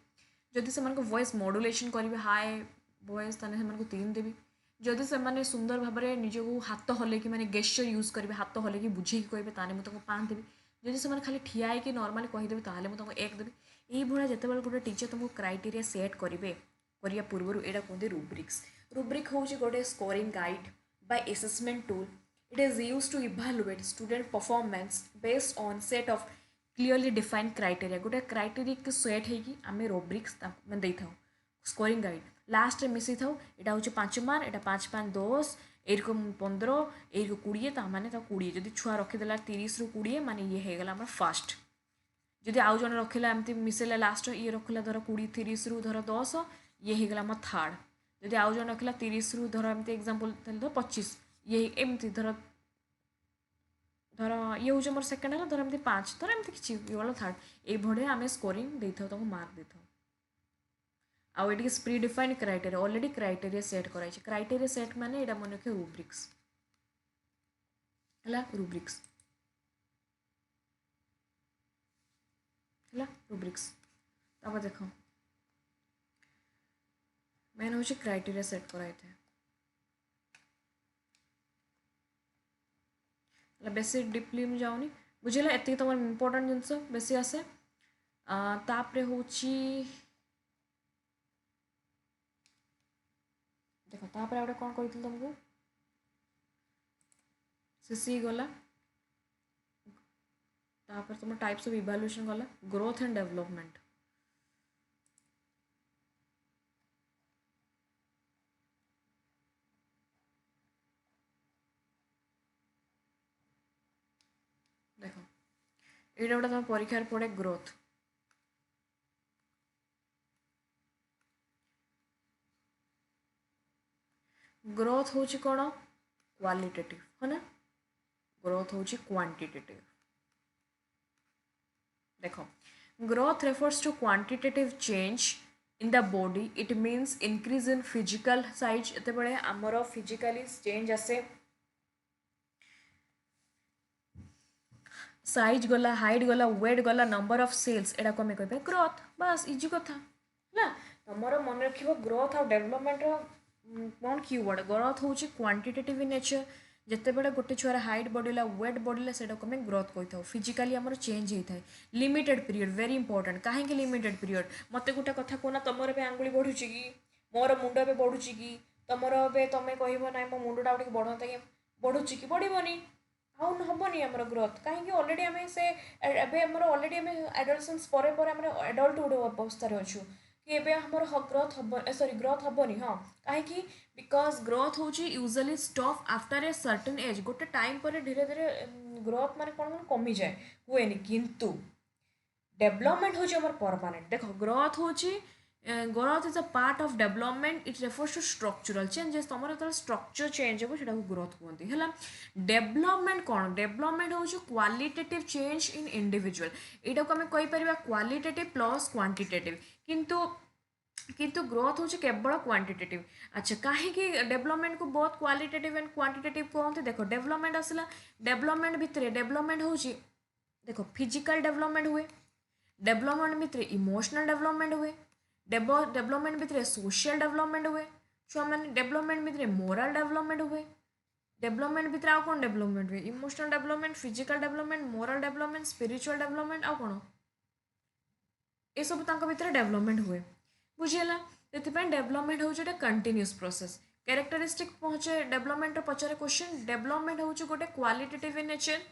जदि से वॉइस मॉड्यूलेशन करेंगे हाई वॉइस ताले से 3 देवी जदि से सुंदर भाव में निजक हाथ हल्कि मैंने गेस्चर यूज करेंगे हाथ हल्कि बुझे कहे ताले मुझे 5 देवी जदि से खाली ठिया है कि नॉर्मली कहीदेवी ताले मुझे 1 देवी। यही भाया जिते गोटे टीचर तुमको क्राइटेरिया सेट करेंगे करिया पूर्व यहाँ कहते रूब्रिक्स। रूब्रिक हूँ गोटे scoring guide by assessment tool. It is use to evaluate student performance based on set of clearly defined criteria गोटे क्राइटेरिया सेट होगी आम रूब्रिक्स दे था स्कोरिंग गाइड लास्ट में मिसई था यहाँ हूँ 5 मार्क यहाँ 5 5 10 एक 15 एक 20 ताने 20 जदि छुआ रखीदेला 30 ରୁ 20 माने ये होगला फास्ट जदि आउ जन रखिला एमती मिसेला लास्ट ये रखिला धर 20 30 ରୁ धर 10 ये होगला आम थार्ड जदि आउ जन रखिला 30 ରୁ धर एमती एग्जांपल धर 25 ये एमती धर धर ये हूँ मोर सेकेंड है धर एमती 5 धर एमती किसी ये थार्ड ये भाया आम स्कोरिंग दे था मार्क दे था आउ it is pre defined criteria already criteria set कराई क्राइटेरिया सेट माने एटा मन रखे रूब्रिक्स है रूब्रिक्स। है रुब्रिक्स तापर देख मेन हूँ क्राइटेरिया सेट कराई बेसी डीपली मुझे जाऊनी बुझेगा एति तुम इम्पोर्टाट जिनस बेसी आसे तापरे हूँ देख तापर आउटे कौन कही तुमको सी गला तापर तुम टाइप्स ऑफ इवैल्यूएशन गला ग्रोथ एंड डेवलपमेंट देख ये गोटे तुम परीक्षार पड़े ग्रोथ हूँ कौन क्वालिटेटिव है ना ग्रोथ हूँ क्वांटिटेटिव देख growth refers to quantitative change in the body it means increase in physical size एत बड़े आमर फिजिकली चेंज आसे साइज गला हाइट गला वेट गला नंबर ऑफ सेल्स एटा को हमें कह ग्रोथ बस इजी कथा है तुम मन रख ग्रोथ और डेवलपमेंट कौन कीवर्ड ग्रोथ हूँ क्वांटिटेटिव इन नेचर जिते बड़े गोटे छुआर हाइट बढ़ला वेट बढ़ला से ग्रोथ कही था फिजिकाली आमर चेंज होता है लिमिटेड पीरियड वेरी इंपोर्टेंट कहीं लिमिटेड पीरियड मत गोटे कथा कहना तुम आंगुली बढ़ुची कि मोर मुंड ए बढ़ुची कि तुम तुम कह ना मो मुंडा बढ़ता कि बढ़ुची कि बढ़नी आउ हेनी आमर ग्रोथ कहीं अलरेडी आम से अलरेडी आम एडल्सन्स पर एडल्टहुड अवस्था अच्छु कि एबे हमर ग्रोथ हम सॉरी ग्रोथ हेनी हाँ कहीं बिकज ग्रोथ हूँ usually stop after a certain age गोटे टाइम पर धीरे धीरे ग्रोथ माने कौन कौन कमी जाए हुए किंतु डेवलपमेंट हूँ आमर परमानेंट देख ग्रोथ हूँ growth is a part of development it refers to structural changes तुम जो स्ट्रक्चर चेंज हो सेटा ग्रोथ कहते हैं डेवलपमेंट कौन डेवलपमेंट हूँ क्वालिटेटिव चेंज इन इंडिविजुअल यहाँ को आम कहीपर क्वालिटेटिव प्लस क्वांटिटेटिव किंतु ग्रोथ हूँ केवल क्वांटिटेटिव अच्छा कहीं डेवलपमेंट को बहुत क्वालिटेटिव एंड क्वांटिटेटिव कहते देख डेवलपमेंट आसला डेवलपमेंट भितर डेवलपमेंट हूँ देख फिजिकल डेवलपमेंट हुए डेवलपमेंट भितर इमोशनल डेवलपमेंट हुए डेवलपमेंट भितर सोशल डेवलपमेंट हुए छुआ मैंने डेवलपमेंट भितर मोरल डेवलपमेंट हुए डेवलपमेंट भितर आउ कौन डेवलपमेंट हुए emotional development physical development moral development spiritual development आउ कौन ये सब भितर डेवलपमेंट हुए बुझीगला से डेवलपमेंट हूँ गोटे कंटिन्यूअस प्रोसेस कैरेक्टरिस्टिक पहुँचे डेवलपमेंट पचारे क्वेश्चन डेवलपमेंट हूँ गोटे क्वालिटेटिव इन नेचर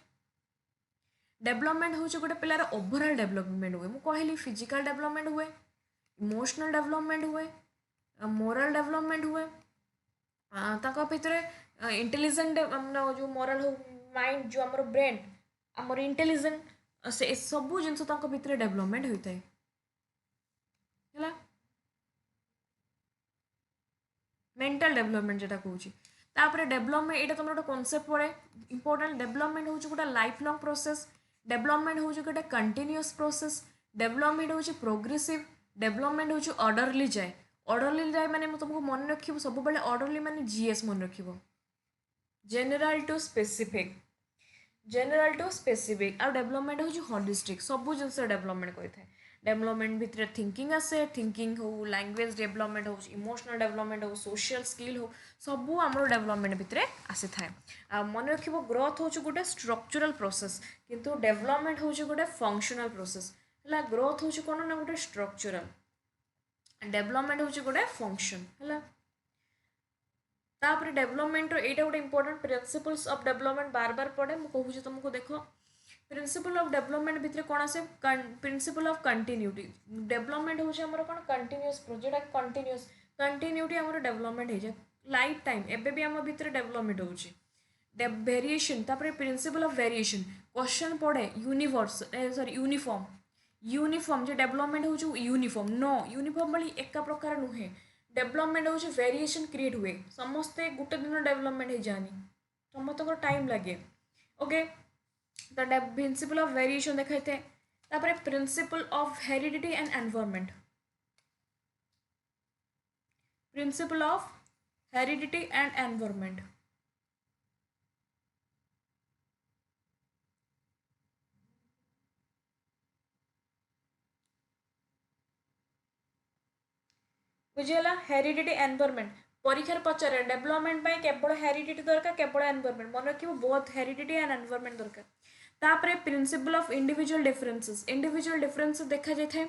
डेवलपमेंट हूँ गोटे पिलार ओवरऑल डेवलपमेंट हुए मुझे कहली फिजिकल डेवलपमेंट हुए इमोशनल डेवलपमेंट हुए मोरल डेवलपमेंट हुए भितर इंटेलिजेंट जो मोरल हो माइंड जो आमर ब्रेन आमर इंटेलिजेंट से सबू जिनस भितर डेवलपमेंट होता है मेंटल डेवलपमेंट जेटा कहूँ डेवलपमेंट यहाँ तुम गोटे कनसेप्ट पड़े इंपोर्टेंट डेवलपमेंट हूँ गोटे लाइफ लंग प्रोसेस डेवलपमेंट हूँ गोटे कंटिन्यूअस प्रोसेस डेवलपमेंट हूँ प्रोग्रेसिव डेवलपमेंट हूँ ऑर्डरली जाए माने तुमको मन रख सब बेले ऑर्डरली माने जीएस मन रख जेनेराल टू स्पेसिफिक आ डेवलपमेंट हूँ होलिस्टिक सब जिन डेवलपमेंट कही था डेवलपमेंट भितर थिंकिंग आसे थिंकिंग हो लैंग्वेज डेवलपमेंट हो इमोशनल डेवलपमेंट हो सोशल स्किल हो सबू आमर डेवलपमेंट भितर आसी था मन रख ग्रोथ हूँ गोटे स्ट्रक्चरल प्रोसेस किंतु डेवलपमेंट हूँ गोटे फंक्शनल प्रोसेस है ग्रोथ हूँ कौन ना गोटे स्ट्रक्चरल डेवलपमेंट हूँ गोटे फंक्शन है तापर डेवलपमेंट यहाँ गोटे इंपोर्टेंट प्रिंसिपल्स ऑफ डेवलपमेंट बार बार पढ़े मुझे कहूँ तुमको देख प्रिंसिपल ऑफ डेवलपमेंट भितर कौन आसे प्रिंसिपल ऑफ कंटिन्यूटी डेवलपमेंट हूँ आमर कौन कंटिन्यूअस जोटा कंटिन्यूटी आमर डेवलपमेंट हो जाए लाइफ टाइम एबे भी आम भितर डेवलपमेंट हो वेरिएशन तापर प्रिंसिपल ऑफ वेरिएशन क्वेश्चन पड़े यूनिवर्स सॉरी यूनिफॉर्म जो डेवलपमेंट हो यूनिफॉर्म नो यूनिफॉर्म भाई एका प्रकार नुहे डेवलपमेंट हो वेरिएशन क्रिएट हुए समस्ते गोटे दिन डेवलपमेंट हो जानी समस्त टाइम लगे okay the principle of variation देखा था principle of heredity and environment principle of heredity and environment बुझीगला हेरिडिटी एनवायरनमेंट परीक्षार पचारे डेवलपमेंट केवल हेरिडिटी दरकार केवल एनवायरनमेंट मन रखिए बहुत हेरिडिटी एंड एनवायरनमेंट दरकार तापर प्रिंसिपल ऑफ इंडिविजुअल डिफरेंसेस देखा जाए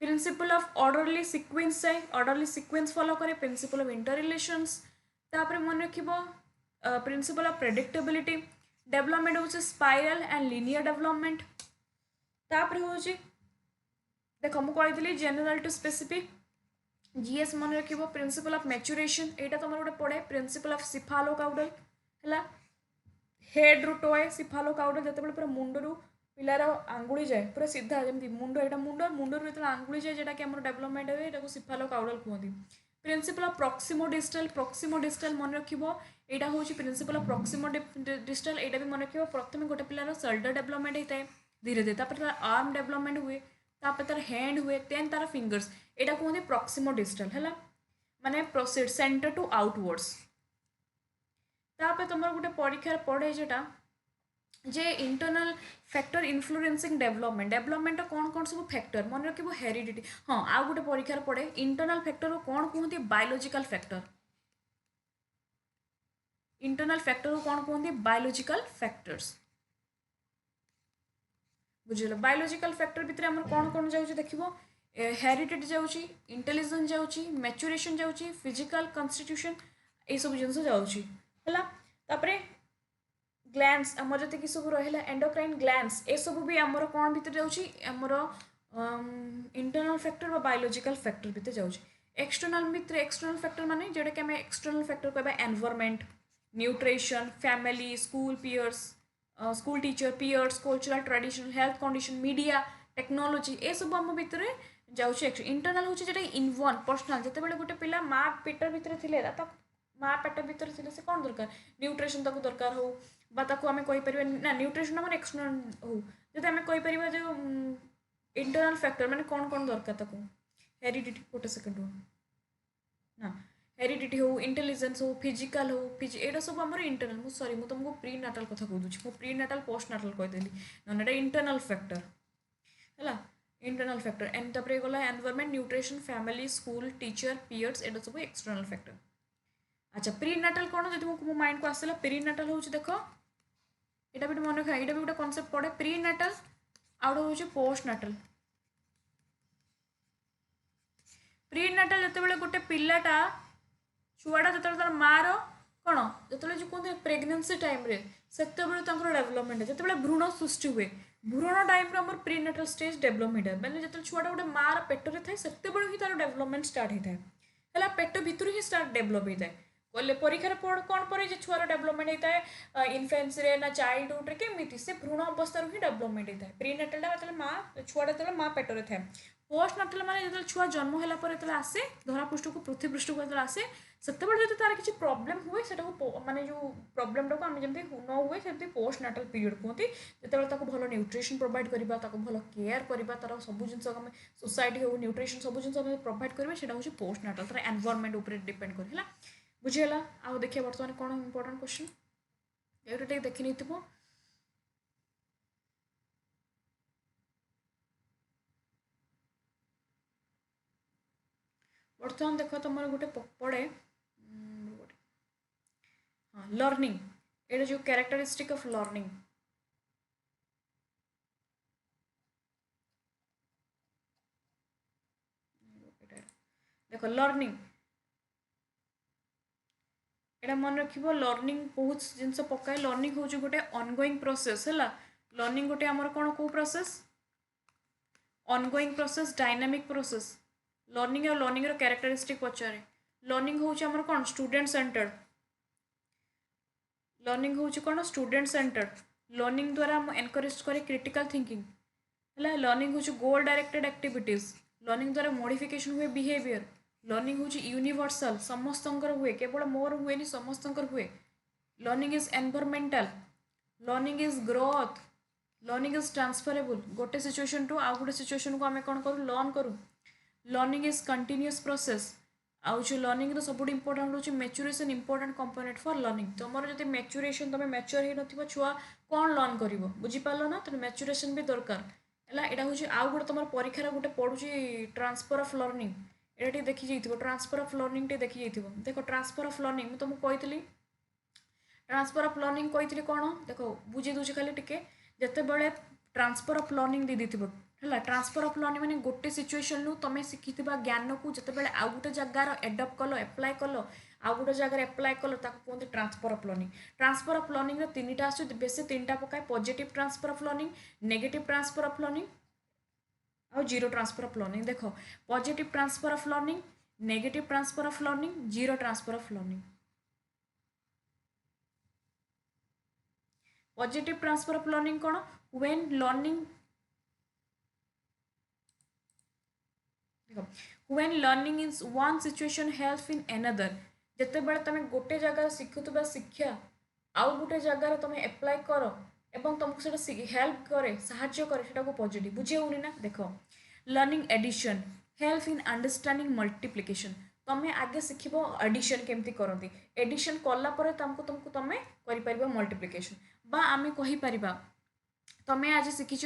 principle of orderly sequence follow करे प्रिंसिपल ऑफ इंटर रिलेशंस तापर मन रखिबो प्रिंसिपल ऑफ प्रेडिक्टेबिलिटी डेवलपमेंट होचे स्पाइरल एंड लिनियर डेवलपमेंट तापर होचे देखो मु कही जनरल टू स्पेसिफिक जीएस मन रखिबो प्रिंसिपल ऑफ मैच्यूरेशन एटा तुम गोटे पड़े प्रिंसिपल ऑफ सिफालोकाउडल है हेड रु टोए सिफालोकाउडल जिते पूरा मुंडरू पिलार आंगुली जाए पूरा सीधा जमी मुंड यहाँ मुंडरू जो आंगुली जाए जोटा कि डेवलपमेंट हुए यहाँ सिफालोकाउडल कहते प्रिंसिपल ऑफ प्रॉक्सिमो डिस्टल मन रखिबो एटा हूँ प्रिंसिपल ऑफ प्रॉक्सिमो डिस्टल एटा भी मन रखिबो प्रथम गोटे पिलार शोल्डर डेवलपमेंट होता है धीरे धीरे तापर तार आर्म डेवलपमेंट हुए तापर तार हैंड हुए देन तार फिंगर्स एटा कहते प्रॉक्सिमो डिस्टल है माने प्रोसीड सेंटर टू आउटवर्ड्स तापर तुम गोटे परीक्षार पढ़े जेटा जे इंटरनल फैक्टर इन्फ्लुएंसिंग डेवलपमेंट कौन कौन सब फैक्टर मन रखिबो हेरिडिटी हाँ आउ गोटे परीक्षार पड़े इंटरनल फैक्टर को कौन कहते बायोलॉजिकल फैक्टर इंटरनल फैक्टर को कौन कहते बायोलॉजिकल फैक्टर्स बुझल बायोलॉजिकल फैक्टर भितर आम कौन कौन जाऊँ देखो हेरिडिटी जाऊँगी इंटेलिजेंस जाऊँगी मैच्यूरेशन जाऊँगी फिजिकल कन्स्टिट्यूशन ये सब जिन जाऊँगी ग्लैंड्स आमर जी सब रहा एंडोक्राइन ग्लैंड्स ए सब भी आमर कौन भितर जामर इंटरनल फैक्टर बायोलॉजिकल फैक्टर भितर जाऊँगी एक्सटर्नल फैक्टर माने जोटा कि आम एक्सटर्नल फैक्टर कहबा environment nutrition family school peers school teacher peers cultural tradition health condition media technology ये सब आम भितर जाऊँगी इंटरनल हूँ जो इनवन पर्सनाल जिते बड़े गोटे पिला माँ पेट भितर थे माँ पेट भितर थे से कौन दरकार न्यूट्रिशन ताको दरकार हो आम कहीपर ना न्यूट्रिशन आम एक्सटर्नल हो जो आम कहीपर जो इंटरनल फैक्टर माने कौन कौन दरकार ताको हेरिडिटी गोटे सेकेंड हो ना हेरिडिटी हो इंटेलिजेंस हो फिजिकल हो एटा सब आम इंटरनल सॉरी मुझे तुमको प्री नाटाल कथा कह दूँ प्री नाटाल पोस्ट नाटाल कहीदेली ना इंटरनल फैक्टर है इंटरनल फैक्टर एंड तापर गला environment nutrition family school teacher peers एटा सब एक्सटर्नल फैक्टर अच्छा प्री नाटाल कौन जो मो माइंड को आसला प्री नाटाल हूँ देख यहाँ भी मन रखा यहाँ भी गोटे कनसेप्ट पड़े प्री नाटाल आउट हूँ पोस्ट नाटाल प्री नाटाल जो गोटे पिलाटा छुआटा जो तार मार कौन जो जो कहते प्रेगनेंसी टाइम से डेवलपमेंट जो भ्रूण सृष्टि हुए भ्रूण टाइम आम प्री नाटाल स्टेज डेवलपमेंट है मैंने जो छुआटा गोटे मार पेटर थाए से ही तार डेवलपमेंट स्टार्ट होता है पेट भितर ही स्टार्ट डेवलप होता है बोले परीक्षार कौन पर छुआर डेवलपमेंट होता है इनफेन्सी ना चाइल्डहुड केमी से भ्रूण अवस्था ही डेवलपमेंट होता है प्री नाटाल जो माँ छुआटा जो माँ पेटर थाए पोस्ट नाटाल माने जो छुआ जन्म है आसे धरा पृष्ठ को पृथ्वी पृष्ठ को आसे से जो तार किसी प्रोब्लेम हुए से माने जो प्रोब्लेम टाक आम जमी न हुए से पोस्ट नाटाल पीरियड कहते जो भल न्यूट्रिशन प्रोवाइड करवा भल केयर करवा तार सब जिन सोसाइटी हो न्यूट्रिशन सब जिन प्रोवाइड करेंगे से हूँ पोस्ट नाटाल तार एनवायरनमेंट उपर डिपेंड कर बुझीगला आउ देखिए बर्तमान कौन इंपोर्टेंट क्वेश्चन ये देखी नहीं थो बर्तमान देख तुम गोटे पड़े हाँ लर्निंग ये जो कैरेक्टरिस्टिक ऑफ लर्निंग देख लर्निंग एटा मन रख लर्निंग बहुत जिनस पकाए लर्निंग हूँ गोटे ऑनगोइंग प्रोसेस है लर्निंग गोटे आमर कौन कौ process ongoing process dynamic process learning और लर्निंग कैरेक्टरिस्टिक पचारे लर्निंग हूँ आमर कौन स्टूडेंट सेंटर्ड लर्निंग हूँ कौन स्टूडेंट सेंटर्ड लर्निंग द्वारा एनकरेज करे क्रिटिकल थिंकिंग है लर्निंग हूँ गोल डायरेक्टेड एक्टिविटीज लर्निंग द्वारा मॉडिफिकेशन हुए बिहेवियर लर्निंग हूँ यूनिवर्सल समस्त हुए केवल मोर हुए समस्त हुए learning is environmental learning is growth learning is transferable गोटे सिचुएशन टू आउ गोटे सिचुएशन को आम कौन करूँ लर्न करूँ लर्निंग इज कंटिन्यूअस प्रोसेस आउ जो लर्निंग सब इंपोर्टेंट हूँ maturation important component for learning तुम जो मैच्यूरेशन तुम मैच्योर हो न छुआ कौन लर्न कर बुझीपार ना तो मैच्यूरेशन भी दरकार है यहाँ हूँ आउ गोटे तुम परीक्षार गोटे पड़ू ट्रांसफर ऑफ लर्निंग एटा देखी जाइथिबो ट्रांसफर ऑफ लर्निंग टे देखी जाइथिबो देखो ट्रांसफर ऑफ लर्निंग मु तुमको कहितली ट्रांसफर ऑफ लर्निंग कहितली कोन देखो बुझी दूची खाली टिके जते बळे ट्रांसफर ऑफ लर्निंग दे दिथिबो हला ट्रांसफर ऑफ लर्निंग माने गोटे सिचुएशन नु तमे सिखिथिबा ज्ञान को जते बळे आ गोटे जगार एडॉप्ट कलो अप्लाई कलो आ गोटे जगार अप्लाई कलो ताको कोनते transfer of learning transfer of learning रे तीनटा आसु बेसे तीनटा पकाय positive transfer of learning negative transfer of learning और जीरो ट्रांसफर ऑफ लर्निंग देखो positive transfer of learning negative transfer of learning zero transfer of learning positive transfer of learning कौन when learning when learning in one situation help in another जिते बड़े तुम गोटे जगह शिखुवा शिक्षा आउ गोटे जगार तुम एप्लाय कर एवं तुमको से हेल्प करे साहाଯ୍य करे सेटा को पॉजिटिव बुझे होनी ना देखो learning addition help in understanding multiplication तुम्हें आगे शिख एडिशन केमती करती एडिशन कलापर तुमको तुमको तुम्हें कर मल्टीप्लिकेशन बा आम कहीपर तुम्हें आज शिखिच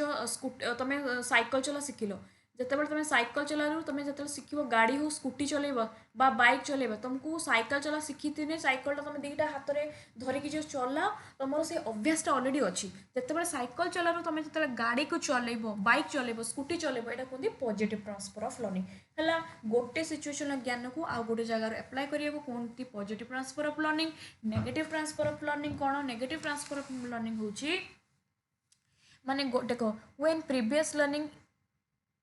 तुम्हें साइकिल चला शिखिल जितेबाला तुम साइकिल चलारू तुम जो शिख गाड़ी हो स्कूटी चलेब बाइक चलेब तुमको साइकिल चला शिखी साइकिल तुम दीटा हाथ में धरिकी जो चलाओ तुम से अभ्यासटा अलरेडी अच्छी जितेबाला साइकिल चलारू तुम जो गाड़ी को चलेब बाइक चलेब स्कूटी चलेब यहाँ कहते पॉजिटिव ट्रांसफर ऑफ लर्निंग है गोटे सिचुएशन ज्ञान को आउ गोटे जगार एप्लाय करिया कहते positive transfer of learning negative transfer of learning कौन नेगेटिव ट्रांसफर ऑफ लर्निंग होची माने देख when previous learning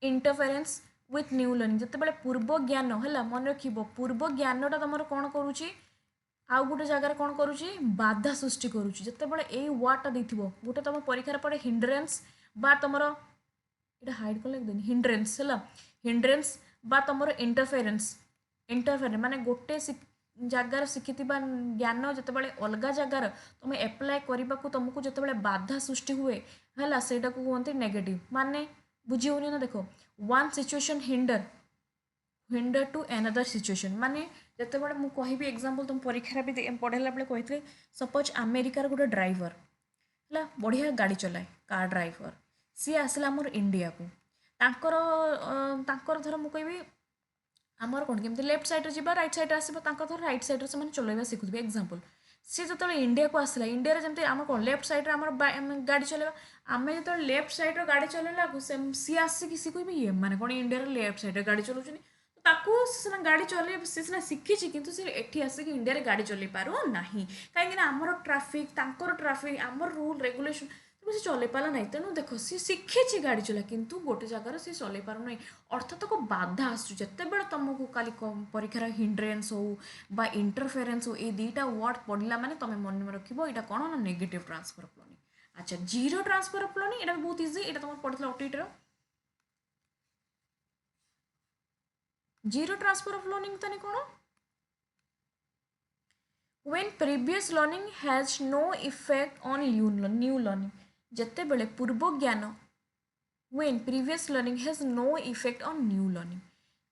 interference with new learning जिते पूर्व ज्ञान है मन रख पूर्व ज्ञानटा तुम कौन करुच्ची आउ गोटे जगार कौन करुच्ची बाधा सृष्टि करुच्ची जिते यही वार्डटा देथिबो गोटे तुम परीक्षार पड़े हिंड्रेन्स बा तुमर ये हाइड कर लिखदेनि हिंड्रेन्स है हिंड्रेन्स बा तुमर इंटरफेरेन्स इंटरफेरेन्स माने गोटे जगार शिखिथिबा ज्ञान जिते अलग जगार तुम एप्लाय करने को तुमको जिते बाधा सृष्टि हुए है सेटा को कहते नेगेटिव माने बुझी होनी ना देखो one situation hinder to another situation माने जिते बड़े मुझे कहि एग्जांपल तुम परीक्षा भी पढ़ेला बेले कही सपोज अमेरिकार गोटे ड्राइवर है बढ़िया गाड़ी चलाए कार ड्राइवर सी आसला आमर इंडिया को तांकर धर मुझे कहि आमर कौन केमती लेफ्ट साइड जी राइट साइड आसो धर राइट साइड से चलवा शिखुवे एग्जांपल सी जो इंडिया को आसला इंडिया जमी आम कौन लेफ्ट साइड आम गाड़ी चलेवा आम जो लेफ्ट साइड गाड़ी चलैला सी आसिक सी कह ये मैंने कौन इंडिया लेफ्ट साइड गाड़ी चलाऊँ सीना गाड़ी चल सीना शिखी कितु सी एटी आसिक इंडिया गाड़ी चल पार ना कहीं आमर ट्राफिक ट्राफिक आमर रूल रेगुलेशन तो सी चल पारा ना तेणु देख सी शिखी गाड़ी चला किंतु गोटे जगार सी चल पार ना अर्थात को बाधा आसते बड़े तुमको काली परीक्षार हिंड्रेन्स हो बा इंटरफेरेन्स हो ये दुईटा वर्ड पढ़ला माने तुम मन में रखिबो एटा कौन ना नेगेटिव ट्रांसफर ऑफ लर्निंग अच्छा जीरो ट्रांसफर ऑफ लर्निंग एटा बहुत इजी एटा तुम पढ़िला ओटीटी रो जीरो ट्रांसफर ऑफ लर्निंग तने कौन when previous learning has no effect on new learning जिते बड़े पूर्व ज्ञान when previous learning has no effect on new learning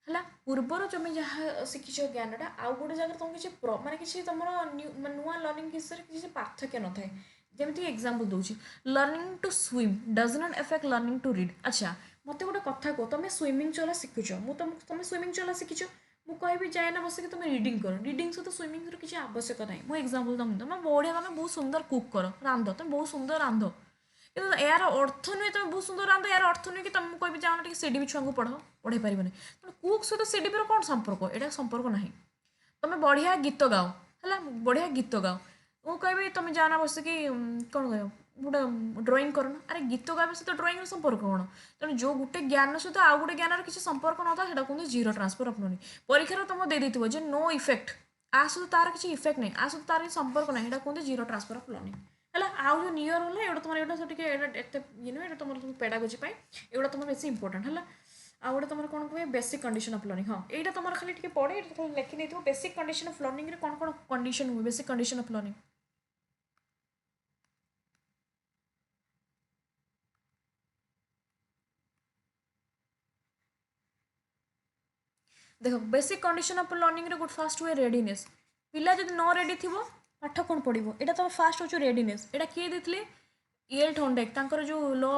है पूर्वर तुम जहाँ शिखिच ज्ञानटा आउ गोटे जगह तुम किसी माने किसी तुम नुआ लर्निंग किसी पार्थक्य न थाए जमीक एग्जांपल दूसरी learning to swim does not effect learning to read अच्छा मत गोटे कथा कह तुम स्विमिंग चला शिखुच तुम स्विमिंग चला शिखिच मुझे जाए ना बस तुम रिडिंग कर रिडिंग सहित स्विमिंग किसी आवश्यक ना मुझे एग्जांपल तुम बढ़िया तुम बहुत सुंदर कुक कर रांध तुम बहुत सुंदर रांध कि यार अर्थ नुहे तुम बहुत सुंदर रांध यार अर्थ नुहे कि तुमको कह जाओ ना सीडी भी छुआ को पढ़ पढ़े पारे तेणु कुक सहित सीडी भी कौन संपर्क यहाँ संपर्क ना तुम बढ़िया गीत गाओ है बढ़िया गीत गाओ वो कह तुम जाना बस कि कौन कह गोटे ड्रॉइंग करना अरे गीत गाइबा सहित ड्रॉइंग संपर्क कौन तेणु जो गोटे ज्ञान सहित आउ गोटे ज्ञान किसी संपर्क न था कहते जीरो ट्रांसफर ऑफ लर्निंग परीक्षा तुम दे जे नो इफेक्ट आ सहित तार किसी इफेक्ट नहीं आ सहित तार संपर्क ना यहाँ कहते जीरो ट्रांसफर ऑफ लर्निंग है आउ जो नियर है ये तुम ये नुहे तुम पेडागोजी एगुड़ा तुम बेस इंपोर्टेंट है आ गए तुम कौन कहे बेसिक कंडीशन ऑफ लर्निंग हाँ यहाँ तुम खाली पढ़े लिखी नहीं बेसिक कंडीशन ऑफ लर्निंग रे कौन कौन कंडीशन हुए बेसिक कंडीशन ऑफ लर्निंग देख बेसिक कंडीशन ऑफ लर्निंग रे गुड फास्ट हुए रेडीनेस पिला जब न रेडी थी पाठ कौन पढ़ो यहाँ तुम फास्ट हो रेडीनेस यहाँ किए देते ईल थर्नडाइक जो law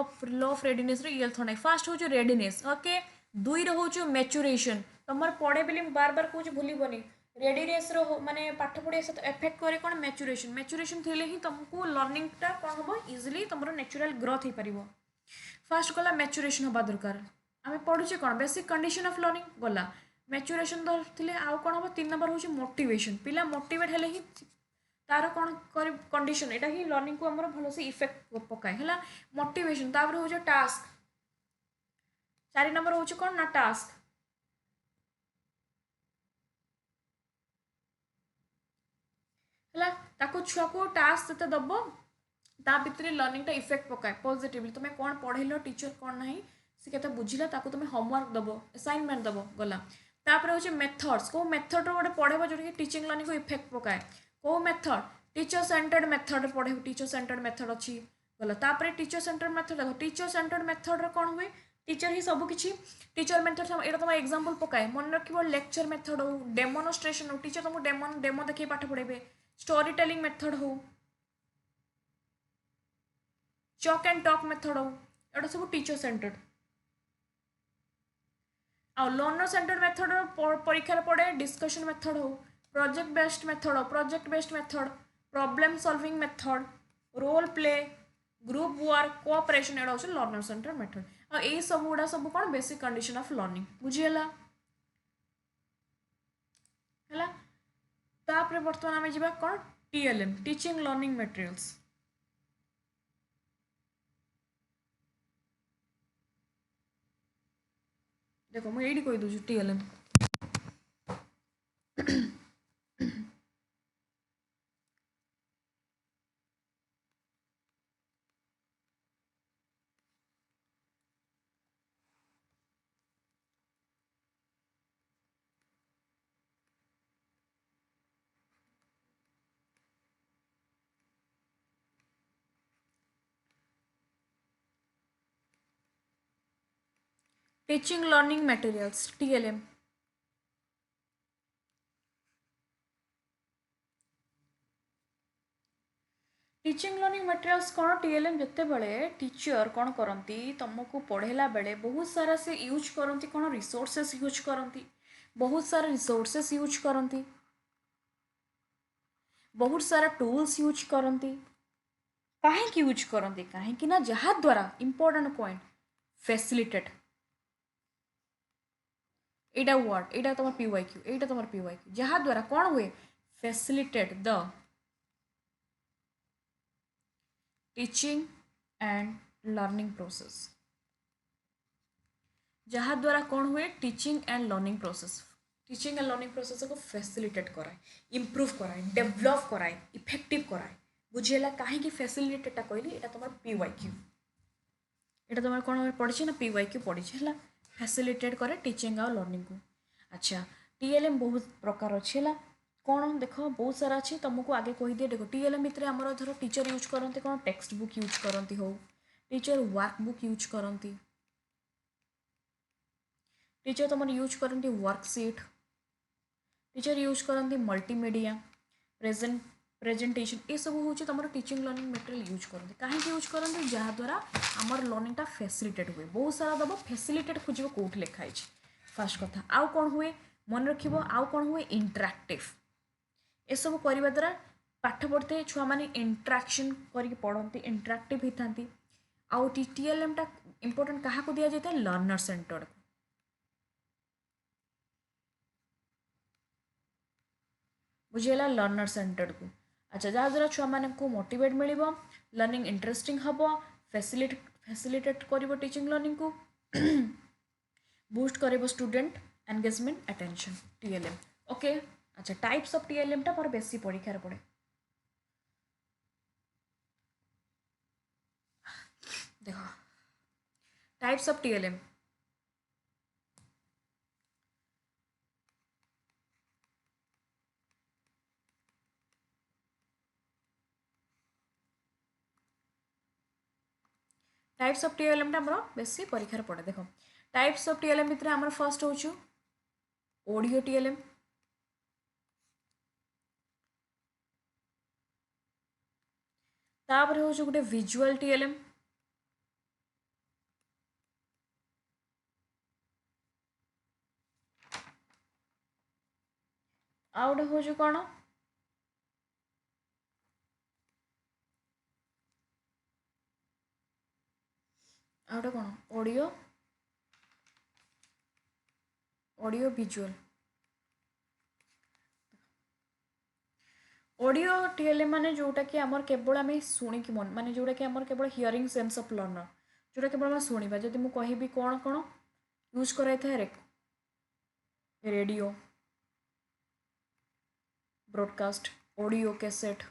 of readiness E L Thorndike फास्ट हो रेडीनेस ओके दुई रोचे मैच्यूरेशन तुम पढ़े बोली बार बार कौन भूलबनी रेडीनेस माने पाठ पढ़िया सहित एफेक्ट करे कौन मैच्यूरेशन मैच्यूरेशन थे ही तुमको लर्निंगटा कौन हम इजिली तुम नेचुरल ग्रोथ हो पार फास्ट गला मैच्यूरेशन हवा दरकार आम पढ़ुचे कौन बेसिक कंडीशन ऑफ लर्निंग गला मैच्यूरेशन धरते आउ कौन हम 3 नंबर हूँ मोटिवेशन पिला मोटिवेट हेले ही तार कौन कर कंडीशन यहाँ ही लर्निंग को आम भलसे इफेक्ट पकाए है मोटिवेशन तापर हूँ टास्क 4 नंबर हूँ कौन ना टास्क है ताको छुआ को टास्क जिते दब ता भितर लर्निंग इफेक्ट पकाए पॉजिटिवली तुम्हें कौन पढ़ेल टीचर कौन ना सी के बुझिला ताको तुम्हें होमवर्क दब असाइनमेंट दब गला तापर हूँ मेथड्स को मेथड गोटे पढ़ेब जो कि टीचिंग लर्निंग को इफेक्ट पकाए कौ मेथड टीचर सेंटर्ड मेथड पढ़े टीचर सेंटर्ड मेथड अच्छी गला तापर टीचर सेंटर्ड मेथड देख टीचर सेंटर्ड मेथड कौन हुए टीचर ही सब किसी टीचर मेथड यहाँ तुम एग्जांपल पकाए मन रख लेक्चर मेथड हो डेमोनस्ट्रेशन हो टीचर तुमको डेमो देखिए पाठ पढ़े स्टोरी टेलिंग मेथड हो चॉक एंड टॉक मेथड हो एटा सब टीचर सेंटर्ड आ लर्नर सेंटर्ड मेथड परीक्षा पड़े डिस्कशन मेथड हो project based method problem solving method role play group work cooperation एटा हूँ लर्नर सेंटर्ड मेथड आ यही सब गुड़ा सब कौन बेसिक कंडीशन ऑफ लर्निंग बुझीगला है तापर बर्तमान आम जा कौन टीएलएम टीचिंग लर्निंग मटेरियल्स देखो मुझे ये कही दूसरी TLM teaching learning materials TLM teaching learning materials कौन टीएलएम जिते बड़े टीचर कौन करती तुमको पढ़ेला बेले बहुत सारा से यूज करती कौन रिसोर्सेस यूज करती बहुत सारा रिसोर्सेस यूज करती बहुत सारा टूल्स यूज करती कहीं यूज करती कहीं ना जहाँ द्वारा इंपोर्टेंट पॉइंट फैसिलिटेट एटा वर्ड एटा तुम पीवाईक्यू एटा तुम पीवाईक्यू जहाँ द्वारा कौन हुए facilitate the teaching and learning process जहाँ द्वारा कौन हुए टीचिंग एंड लर्निंग प्रोसेस को फैसिलिटेट कराए इम्प्रूव कराए डेवलप कराए इफेक्टिव कराए बुझीगला कहीं फैसिलिटेटा कहली यहाँ तुम पीवाईक्यू यहाँ तुम कौन पढ़ी ना पीवाईक्यू पढ़ी है फैसिलिटेट करे टीचिंग और लर्निंग को अच्छा टीएलएम बहुत प्रकार अच्छी है कौन देख बहुत सारा अच्छी तुमको आगे कहीदिए देख टीएलएम भितर आम धर टीचर यूज करते कौन टेक्स्ट बुक यूज करती हो टीचर वर्क बुक यूज करती टीचर तुम यूज करती वर्कसीट टीचर यूज करती मल्टीमीडिया प्रेजेंटेशन ये सब हूँ तुम टीचिंग लर्निंग मटेरियल यूज करते कहीं यूज करते जहाँद्वारा आमर लर्निंगटा फैसिलिटेट हुए बहुत सारा दब फैसिलिटेट खोज कौट लिखाई फास्ट कथा आउ कौन हुए मन रख आउ कौन हुए इंटराक्टिव ये सब करने द्वारा पाठ पढ़ते छुआ मैंने इंटराक्शन करके पढ़ती इंटराक्टिव होता आउ टीएलएमटा इंपोर्टेंट क्या दि जाए लर्नर सेंटर्ड को बुझेगा लर्नर सेंटर्ड को अच्छा जहाँ द्वारा छुआ मान को मोटिवेट मिल लर्निंग इंटरेस्टिंग हम फैसिलिटेट कर टीचिंग लर्निंग को बूस्ट कर student engagement attention TLM okay अच्छा टाइप्स ऑफ टीएलएम टा पर बेसी परीक्षार पड़े देखो types of TLM types of TLM टा हमर बेसी परीक्षार पड़े देखो टाइप्स ऑफ टीएलएम भितर हमर फर्स्ट होछु ऑडियो टीएलएम तापर होछु गुटे विजुअल टीएलएम ଆଉ ଗୋଟେ ହେଉଛି କ'ଣ, ଆଉ ଗୋଟେ କ'ଣ, ଅଡ଼ିଓ ଅଡ଼ିଓ ଭିଜୁଆଲ୍। ऑडियो टीएलए माने जोटा कि आमर केवल आम शुणिकी मन माने जोटा कि आमर केवल हियरिंग सेंस ऑफ लर्नर जोटा केवल आम शुणा जदि मुझे कहबी कौन कौन यूज कराई था radio broadcast audio cassette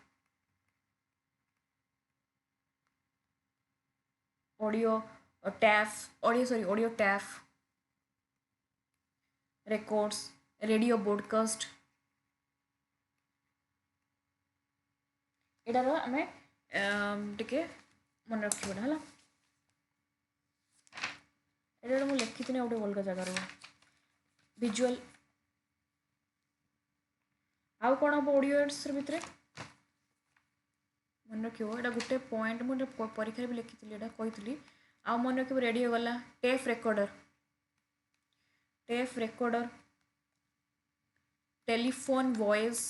audio tape audio tape records radio broadcast एटार आम टे मन रखा है ये मुझे लिखी थी गोटे अलग जगार विजुअल आउ कौन हम ऑडियोस भितर मन रख यहाँ गोटे पॉइंट मुझे परीक्षा भी लिखी थी कही आउ मन रख रेडियो गला tape recorder telephone voice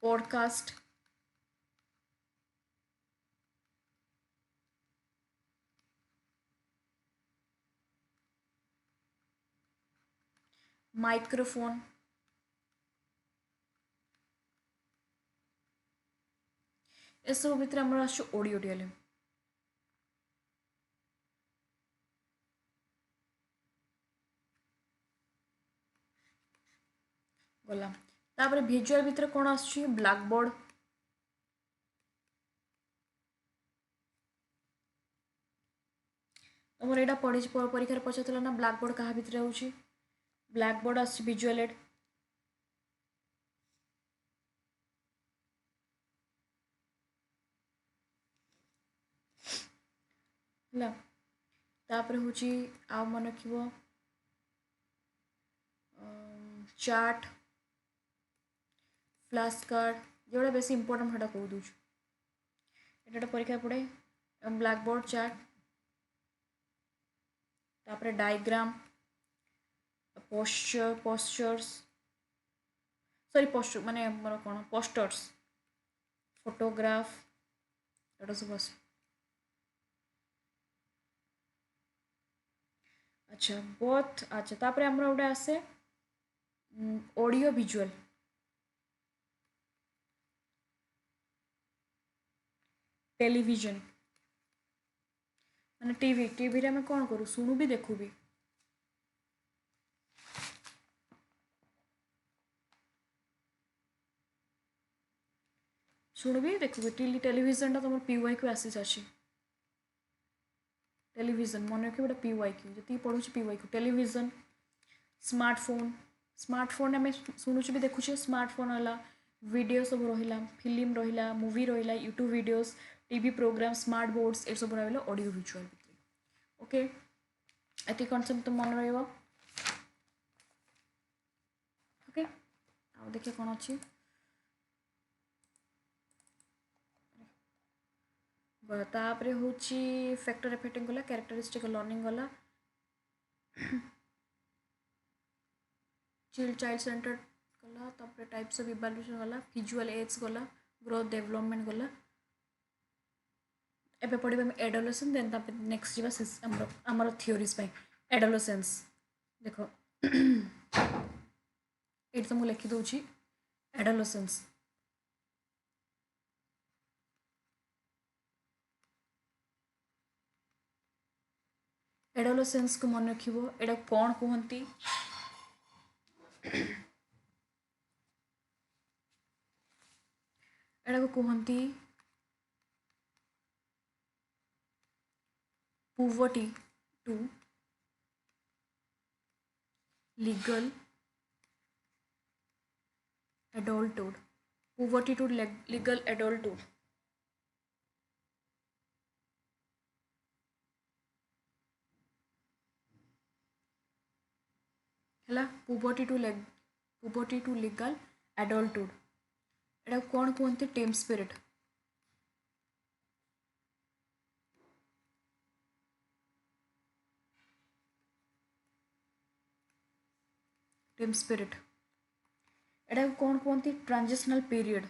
podcast microphone ये सब भितर आम ऑडियो टीएलए गला तापर विजुअल भितर कौन आसुची ब्लैक बोर्ड तुम यहाँ पढ़ी परीक्षा पचार ना ब्लैक बोर्ड क्या भितर हो ब्लैक बोर्ड आस विजुअल एड है तापर हूँ आ मन रख चार्ट फ्लैश कार्ड जोड़ा बेस इंपोर्टेंट है कह दूँ यहाँ परीक्षा पड़े ब्लैक बोर्ड चार्ट तापर डायग्राम पोस्चर्स सॉरी पोस्टर माने हमर कौन पोस्टर्स फोटोग्राफ एटा सब आस अच्छा बहुत अच्छा तापर हमर गोटे आसे ऑडियो विजुअल टेलीविजन माने टीवी टीवी रे हम कौन करूँ शुणु भी देखू भी शुणु भी देखू टेलीविजन तुम पीवाई क्यू आसी सारी टेलीविजन मन रखिए गोटे पीवाई क्यू जी पढ़ू पीवाई क्यू टेलीविजन स्मार्टफोन आम शुणुचे भी देखुचे स्मार्टफोन है वीडियो सब रहा फिल्म रहा मूवी रहा YouTube videos TV program smart boards ये सब रहा ऑडियो विजुअल भितर ओके ये कॉन्सेप्ट तो मन रहा ओके आ देखिए कौन अच्छी तापर हूँ फैक्टर इफेक्टिंग गला कैरेक्टरिस्टिक लर्निंग गला चाइल्ड सेंटर्ड गला तापर टाइप्स ऑफ इवैल्यूएशन गला विजुअल एड्स गला ग्रोथ डेवलपमेंट गला एबे पढ़िबा हम एडोलेसेंस देन तापर नेक्स्ट जीवा हमर थ्योरीज पे एडोलेसेंस देखो ये तो मुझे लिखि दूची एडोलेसेंस एडोलेसेंस को मन रखिबो एडा कौन कहंती एडा को कहंती poverty to legal adulthood poverty to legal adulthood है पुवर्टी टू लीगल एडल्टहुड एटा कौन कहते टीम स्पिरिट टीम स्पिरिट एटा कौन कहते ट्रांजिशनल पीरियड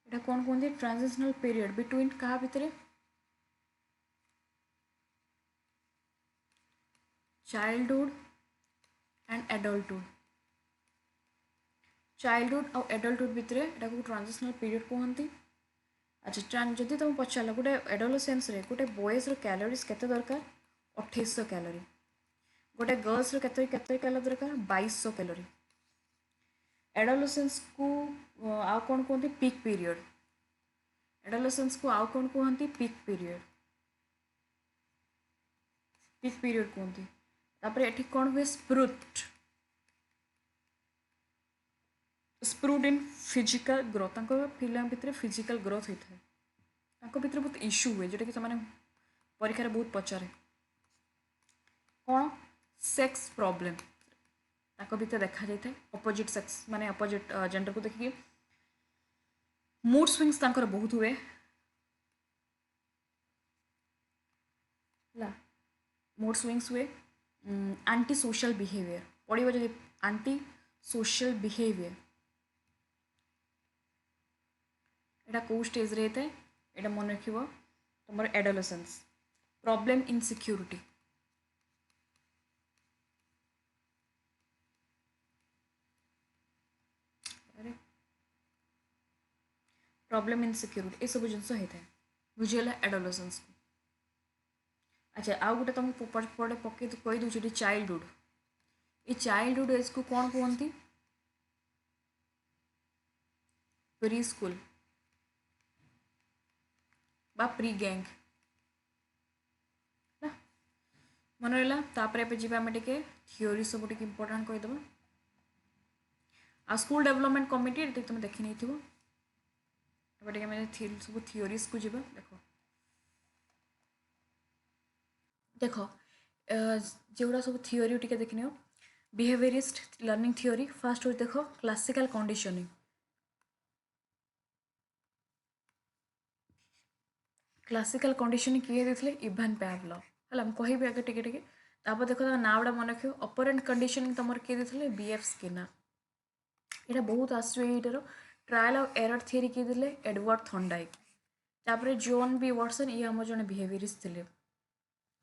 एटा कौन कहते ट्रांजिशनल पीरियड बिटवीन क्या भितर चाइल्डहुड एंड एडल्टहुड चाइल्डहुड और एडल्टहुड भितर एटा को ट्रांजिशनल पीरियड कहते अच्छा जदि तुम पचार गोटे एडोलसेंस रे गोटे बॉयज कैलोरीज केते दरकार 2800 कैलोरी गोटे गर्ल्स केते केते कैलोरी दरकार 2200 कैलोरी एडोलसेंस को आउ कौन कहते पीक पीरियड एडोलसेंस को आउ कौन कहते पीक पीरियड कहते तापर एठी कौन हुए स्प्रूड इन फिजिकल ग्रोथ फिल्म भितर फिजिकल ग्रोथ होता है भितर बहुत इश्यू हुए जोटा कि से परीक्षा बहुत पचारे कौन सेक्स प्रॉब्लम भितर देखा जाए अपोजिट सेक्स माने अपोजिट जेंडर को देखिए मूड स्विंग्स तांकर बहुत हुए मूड स्विंग्स हुए एंटी सोशल बिहेवियर पढ़ो जब एंटी सोशल बिहेवियर एटा कौ स्टेज रे है एटा मन रख तुम adolescence problem in security problem in security ये सब जिन होता है बुझीगला एडोलसेंस को अच्छा आउ गोटे तुम पड़े पकई कहीदे चाइल्डहुड ये चाइल्डहुड एज को कौन कहती प्री स्कूल बा प्री गैंग मन रहा तापर एबे जीवा आमे टिके थियोरी सब टिके इंपोर्टेंट कहीदेव आ स्कूल डेवलपमेंट कमिटी तुम देखी नहीं थो सब थियोरीज को जीवा देख जोड़ा सब थियोरी टिके देखने बिहेवियरिस्ट लर्निंग थियोरी फास्ट हो देख क्लासिकल कंडीशनिंग क्लासिकल कंडीशनिंग किए देते इभान पैवलव है कहि आगे टिके टिके तापर देख ना गुड़ा मन रख ऑपरेंट कंडीशनिंग तुम किए देते बीएफ स्किनर यहाँ बहुत आसर ट्रायल ऑफ एरर थियरी किए देते एडवर्ड थॉर्नडाइक तापर जॉन बी वाटसन ये आम जड़े बिहेवियरिस्ट थे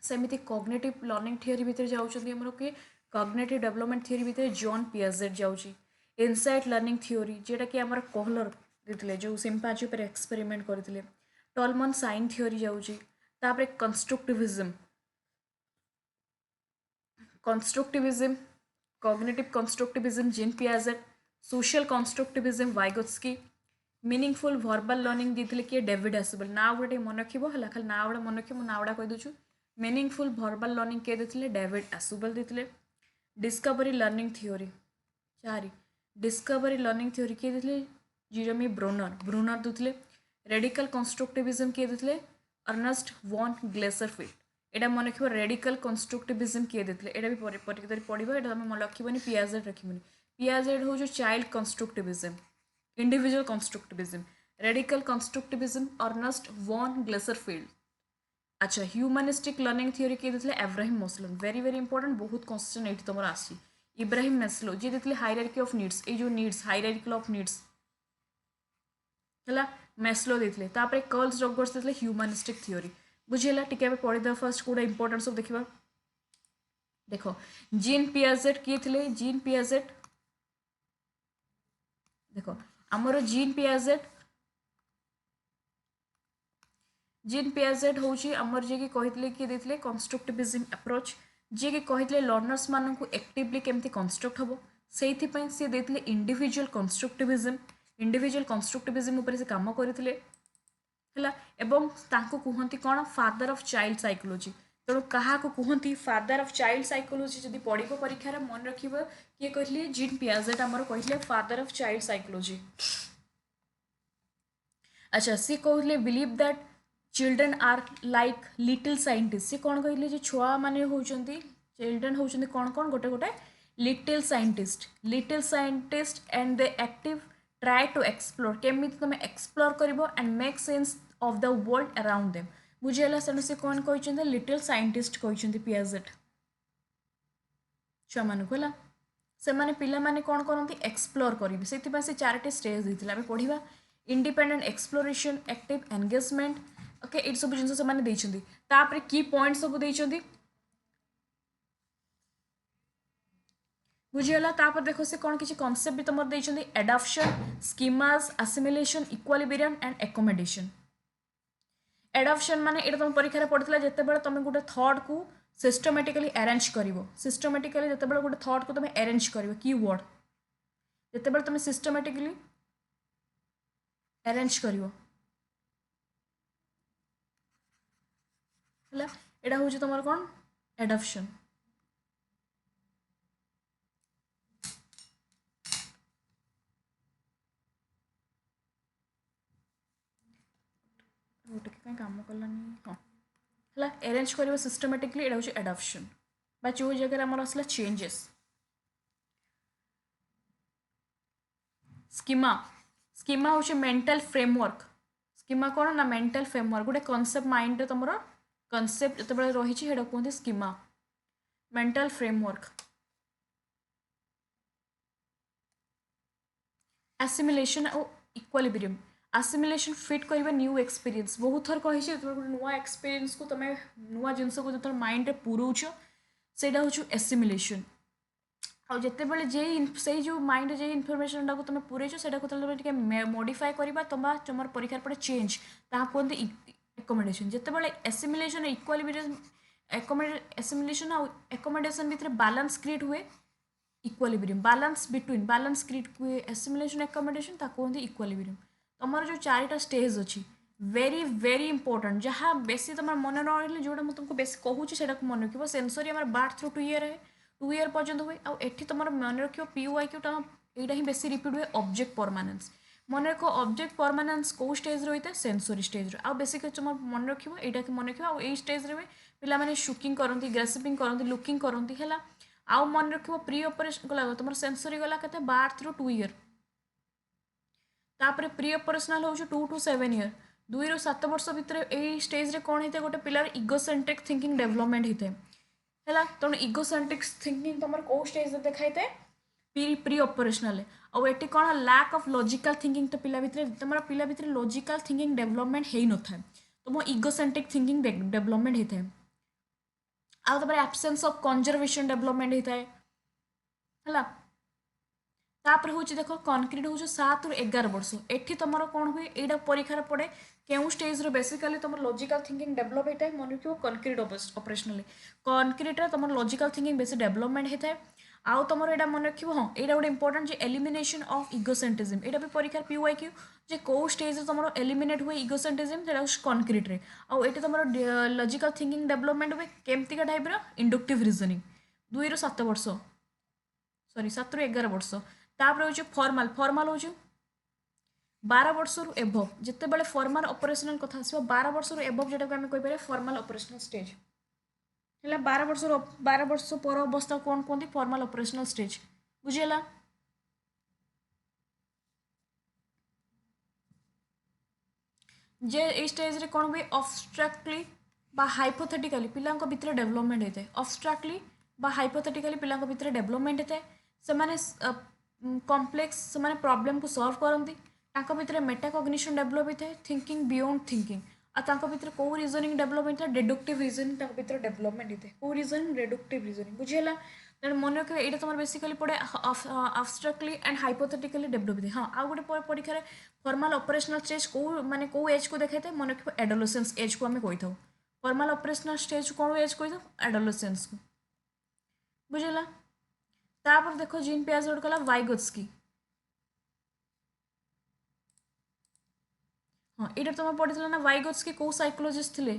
सेमती कॉग्निटिव लर्निंग थियरी भितर जाऊँगी किए कॉग्निटिव डेवलपमेंट थियरी भितर जॉन पियाजेट जाऊँगी इनसाइट लर्निंग थियरी जेटा कि आम कोहलर देते जो सिंपाजी पर एक्सपेरिमेंट करते टॉलमन साइन थियरी जाऊँगी तापर constructivism cognitive constructivism gene Piaget social constructivism Vygotsky meaningful verbal learning देते किए डेविड एसबल ना गुड़ा मन रख खाली ना गुड़ा मन रख ना गुड़ा कहीदे मीनिंगफुल वर्बल लर्निंग किए देते डेविड एसबल देते discovery learning theory 4 discovery learning theory किए देते जेरेमी ब्रूनर देते रेडिकल कंस्ट्रक्टिविज्म किए देते अर्नेस्ट वॉन ग्लेसरफील्ड एटा मन रख रेडिकल कंस्ट्रक्टिविज्म किए देते एटा भी परीक्षा पढ़ो ये तुम मन रखनी पियाजेट रखनी पियाजेट हूँ child constructivism individual constructivism radical constructivism Ernest von Glasersfeld अच्छा ह्यूमनिस्टिक लर्निंग थियोरी किए देते Abraham Maslow very very important बहुत क्वेश्चन ये तुम आसी इब्राहिम मेस्लो जी देते हायरार्की ऑफ नीड्स ये जो नीड्स हायरार्की ऑफ नीड्स है मेस्लो देते कर्ल्स रगर्स देते ह्यूमनिस्टिक थियोरी बुझीगला टिके पढ़ीद फर्स्ट कौटा इंपोर्टेंट सब देखा देख जीन पियाजेट किए थे जीन पियाजेट देख आमर जीन पियाजेट हूँ आमर जी कही किए देते कंस्ट्रक्टिविज्म अप्रोच जी कि कहते लर्नर्स मान को एक्टिवली केमती कंस्ट्रक्ट हम से सी देते इंडिविजुअल कंस्ट्रक्टिविज्म उपर से काम करते एवं कहती कौन फादर ऑफ चाइल्ड साइकोलॉजी तेणु क्या कहती फादर ऑफ चाइल्ड साइकोलॉजी जब पढ़ परीक्षा मन रख किए कहते जीन पियाजेट आमर कहते फादर ऑफ चाइल्ड साइकोलॉजी अच्छा सी कहते believe that children are like little scientist सी कौन कहते छुआ मैंने होती चिल्ड्रेन होती कौन कौन गोटे गोटे little scientist and they active try to explore केमी तुम एक्सप्लोर कर and make sense of the world around them. बुझेला सेनु से कौन कहते लिटिल साइंटिस्ट कहते पियाजेट छुआ मानक है से मैंने पिला माने कौन करती एक्सप्लोर करेंगे से चारोटी स्टेज देते आम पढ़ा independent exploration active engagement okay ये सब जिन से की पॉइंट सब देते बुझीगला तापर देखो से कौन किसी कॉन्सेप्ट भी तुम देते adaptation schemas assimilation equilibrium and accommodation adaptation माने ये तुम परीक्षा पड़ता जिते तुम गोटे थॉट को सिस्टमेटिकली अरेंज कर सिस्टमेटिकली जिते गोटे थॉट को तुम अरेंज कर कीवर्ड जिते तुम सिस्टमेटिकली अरेंज कर एटा हूँ तुम कौन एडाप्शन गोटे कम कलानी हाँ है अरेंज कर सिस्टमेटिकली एटा हूँ एडाप्शन बा जो जगह आमर आसला चेंजेस स्कीमा स्कीमा हूँ मेंटल फ्रेमवर्क स्कीमा कौन ना मेंटल फ्रेमवर्क गोटे कॉन्सेप्ट माइंड तुम कॉन्सेप्ट जो रही कहते स्कीमा मेंटल फ्रेमवर्क एसिमिलेशन और इक्वालिब्रियम आसिमिलेशन फिट करवा न्यू एक्सपीरियंस बहुत थर कही नुआ एक्सपीरियंस को तुम नुआ जिनस को जो माइंड रे पुरौच से हूँ एसिमिलेशन आते बड़े जे जो माइंड जे इनफर्मेशन टाक तुम पुरेच से मॉडिफाई करवा तुम परीक्षा पड़े चेंज कहते एकोमोडेशन जिते बड़े एसिमिलेशन इक्वालिब्रियम एसिमिलेशन और एकोमोडेशन भितर बैलेंस क्रिएट हुए इक्वालिब्रियम बैलेंस बिटवीन बैलेंस क्रिएट हुए एसिमिलेशन एकोमोडेशन कहते इक्वालिब्रियम तुम जो चारिटा स्टेज अच्छी वेरी वेरी इंपोर्टेंट जहाँ बेसी तुम मन रही जोटा मुझे तुमको बेस कहूँ से मन रख सेंसरी आम बार्थ थ्रू 2 ईयर है 2 ईयर पर्यंत हुए आठ तुम मन रख PYQ यहाँ ही बेसी रिपीट हुए ऑब्जेक्ट परमानेंस मन रख ऑब्जेक्ट परमानेंस कौ स्टेज रही है सेंसरी स्टेज आ बेसिक तुम मन रख यहाँ मन रख आई स्टेज रे पे शुकिंग करती ग्रेसिपिंग करती लुकिंग करती है आउ मन रख प्री ऑपरेशन गला तुम सेंसरी गला के बार्थ थ्रू 2 ईयर तापर प्री ऑपरेशनल हो 2 to 7 ईयर 2 ରୁ 7 वर्ष भितर यही स्टेज रे कौन होता है गोटे पिलार इगोसेंट्रिक थिंकिंग डेवलपमेंट होता है तेणु इगोसेंट्रिक थिंकिंग तुम कौ स्टेज देखा है प्री ऑपरेशनल आउ ये कौन लैक ऑफ लॉजिकल थिंकिंग तो पिला भितर तुम पिला भितर लॉजिकल थिंकिंग डेवलपमेंट हो न था तुम इगोसेंट्रिक थिंकिंग डेवलपमेंट होता है आउ एब्सेंस ऑफ कंजर्वेशन डेवलपमेंट होता है तापर हूँ देख कनक्रीट हूँ 7 ରୁ 11 वर्ष एठी तुम कौन हुए यहाँ परीक्षा पड़े क्यों स्टेज बेसिकली तुम लॉजिकल थिंकिंग डेवलप होता है मन रखो कनक्रीट ऑपरेशनली कनक्रीट तुम लॉजिकल थिंकिंग बेसी डेवलपमेंट होता है आउ तुम यहाँ मन रख हाँ यहाँ गोटे इंपोर्टेंट जे एलिमिनेशन ऑफ इगोसेंट्रिज्म यहाँ भी परीक्षा PYQ जे कौ स्टेज तुम एलिमिनेट हुए इगोसेंट्रिज्म से कनक्रीट रे आउ ये तुम लॉजिकल थिंकिंग डेवलपमेंट हुए केमतिका टाइप इंडक्टिव रीजनिंग 2 ରୁ 7 वर्ष सॉरी 7 ରୁ 11 वर्ष तापर हूँ फॉर्माल फॉर्माल हूँ 12 वर्ष रु एभव जिते बड़े फॉर्माल ऑपरेशनल कथा आसो 12 वर्ष रु एभव जोटा आम कहीपर फॉर्माल ऑपरेशनल स्टेज है 12 वर्ष पर अवस्था कौन कहते फॉर्माल ऑपरेशनल स्टेज बुझीगला जे ये स्टेज रे कौन हुए अब्स्ट्राक्टली बा हाइपोथेटिकली पिला भितर डेवलपमेंट होता है अब्स्ट्राक्टली बा हाइपोथेटिकली पिला भितर डेवलपमेंट होता है से कॉम्प्लेक्स से प्रॉब्लम को सॉल्व करती भितर मेटाकॉग्निशन डेवलप होता है थिंकिंग बियॉन्ड थिंकिंग आ भितर कौ रीजनिंग डेवलप होता है डिडक्टिव रीजनिंग भितर डेवलपमेंट होता है कौ रीजनिंग डिडक्टिव रीजनिंग बुझीगला तेणु मन रख ये तुम बेसिकली पड़े अब्स्ट्राक्टली एंड हाइपोथेटिकली डेवलप होता है हाँ आउ गोटे परीक्षा फॉर्माल ऑपरेशनल स्टेज कौ माने कौ एज को देखा मन रख एडोलेसेंस एज को आम कही फॉर्माल ऑपरेशनल स्टेज कौन एज कही एडोलेसेंस को बुझीगला तापर देखो जीन पियाजेट कला वाइगोत्स्की हाँ ये तुम पढ़ी ना वाइगोत्स्की कौ साइकोलॉजिस्ट थे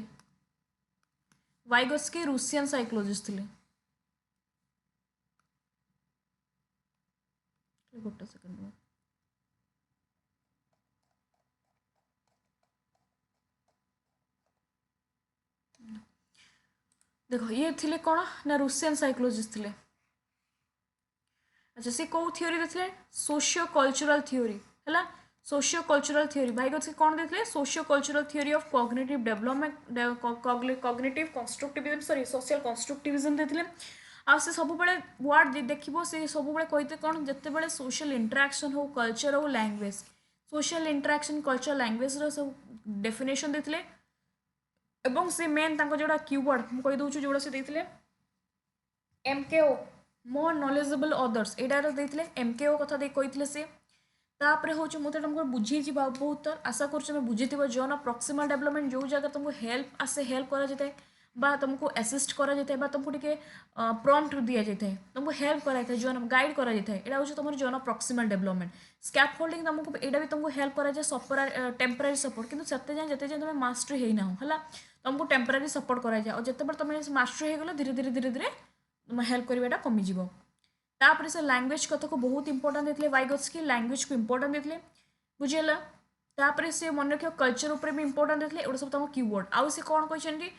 वाइगोत्स्की रूसियन साइकोलॉजिस्ट थे गोटे सेकेंड देखो ये थे कौन ना रूसियन साइकोलॉजिस्ट थे अच्छा सी कौ थ्योरी देते सोशियो कल्चरल थ्योरी है सोशियो कल्चरल थ्योरी भाइगोत्स्की कौन देते socio cultural theory of cognitive development cognitive constructivism sorry social constructivism देते आ से सब वर्ड देखो से सब कहते कौन जिते सोशल इंटराक्शन हो कल्चर हो language social interaction culture language सब डेफिनेशन देते एवं से मेन जोड़ा कीवर्ड मुझे कहीदे जोड़ा से देते एमकेओ मोर नॉलेजेबल अदर्स एटार देते एमकेओ कथा कहते से तापर हूँ मुझे तुमको बुझी बहुत थर आशा कर बुझी जन प्रॉक्सिमल डेवलपमेंट जो जगह तुमको हेल्प आसे हेल्प करा जाए बा तुमको असिस्ट करा जाए बा तुमको टिके प्रॉम्प्ट दिया जाए तुमको हेल्प करा जाए जन गाइड करा जाए यहाँ हूँ तुम जन प्रॉक्सिमल डेवलपमेंट स्कैफोल्डिंग तुमको यहाँ भी तुमको हेल्प करा जाए सपोर्ट टेम्पररी सपोर्ट किंतु से जाए जिते जाए तुम मास्टर हो ना है तुमको टेम्पररी सपोर्ट करा जाए और जिते तुम मास्टर हो गल धीरे धीरे धीरे धीरे तुम हेल्प करवाटा कमिज तापर से लैंग्वेज कथा को बहुत इंपोर्टेंट देते वाइगोत्स्की लैंग्वेज को इंपोर्टेंट देते बुझीगला तापर से मन रख कल्चर उपर भी इंपोर्टेंट देते एगुड़ा सब तुम कीवर्ड आउ से कौन कहते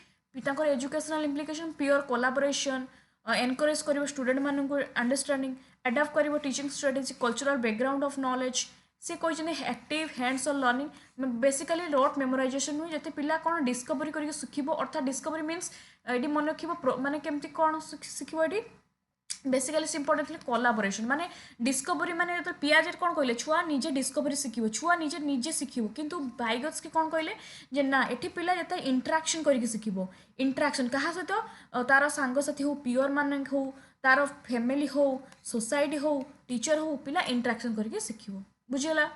educational implication pure collaboration encourage कर स्टूडेंट मान अंडरस्टैंडिंग एडाप्ट कर teaching strategy cultural background of knowledge से कहते active hands on learning basically rote memorization नुहे जिते पिला कौन डिस्कवरी करके शिखब अर्थात डिस्कवरी मीन्स ये मन रख माने केमती कौन शिखब ये बेसिकली इम्पोर्टेंट थे कोलाबोरेशन माने डिस्कवरी माने तो पियाजे कौन कहले छुआ निजे डिस्कवरी शिखिबो छुआ निजे निजे शिखिबो किंतु वाइगोत्स्की कौन कहले जे ना एठी पिला जते इंटराक्शन करके शिखिबो इंटराक्शन कहा सहित तार सांगसाथी हो पियर मान हो तार फैमिली हो सोसाइटी हो टीचर हो पिला इंटराक्शन करके शिखिबो बुझिगला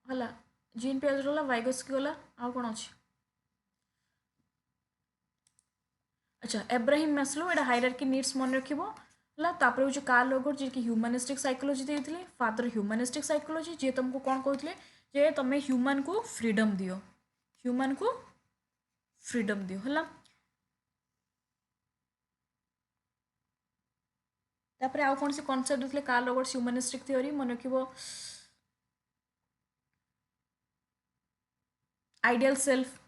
हला जीन पियाजे गला वाइगोत्स्की गला आ कौन अच्छे अच्छा एब्राहिम मैस्लो एटा हायरार्की नीड्स मन रखिबो तापर हूँ कार्ल रोगर जी कि ह्यूमनिस्टिक साइकोलॉजी देते फादर ह्यूमनिस्टिक साइकोलॉजी जी तुमको कौन कहते जे तुम ह्यूमन को फ्रीडम दियो ह्यूमन को फ्रीडम दियो है तापर आउ कौन से कॉन्सेप्ट देते कार्ल रोगर्स ह्यूमनिस्टिक थ्योरी मन रखिबो आइडियल सेल्फ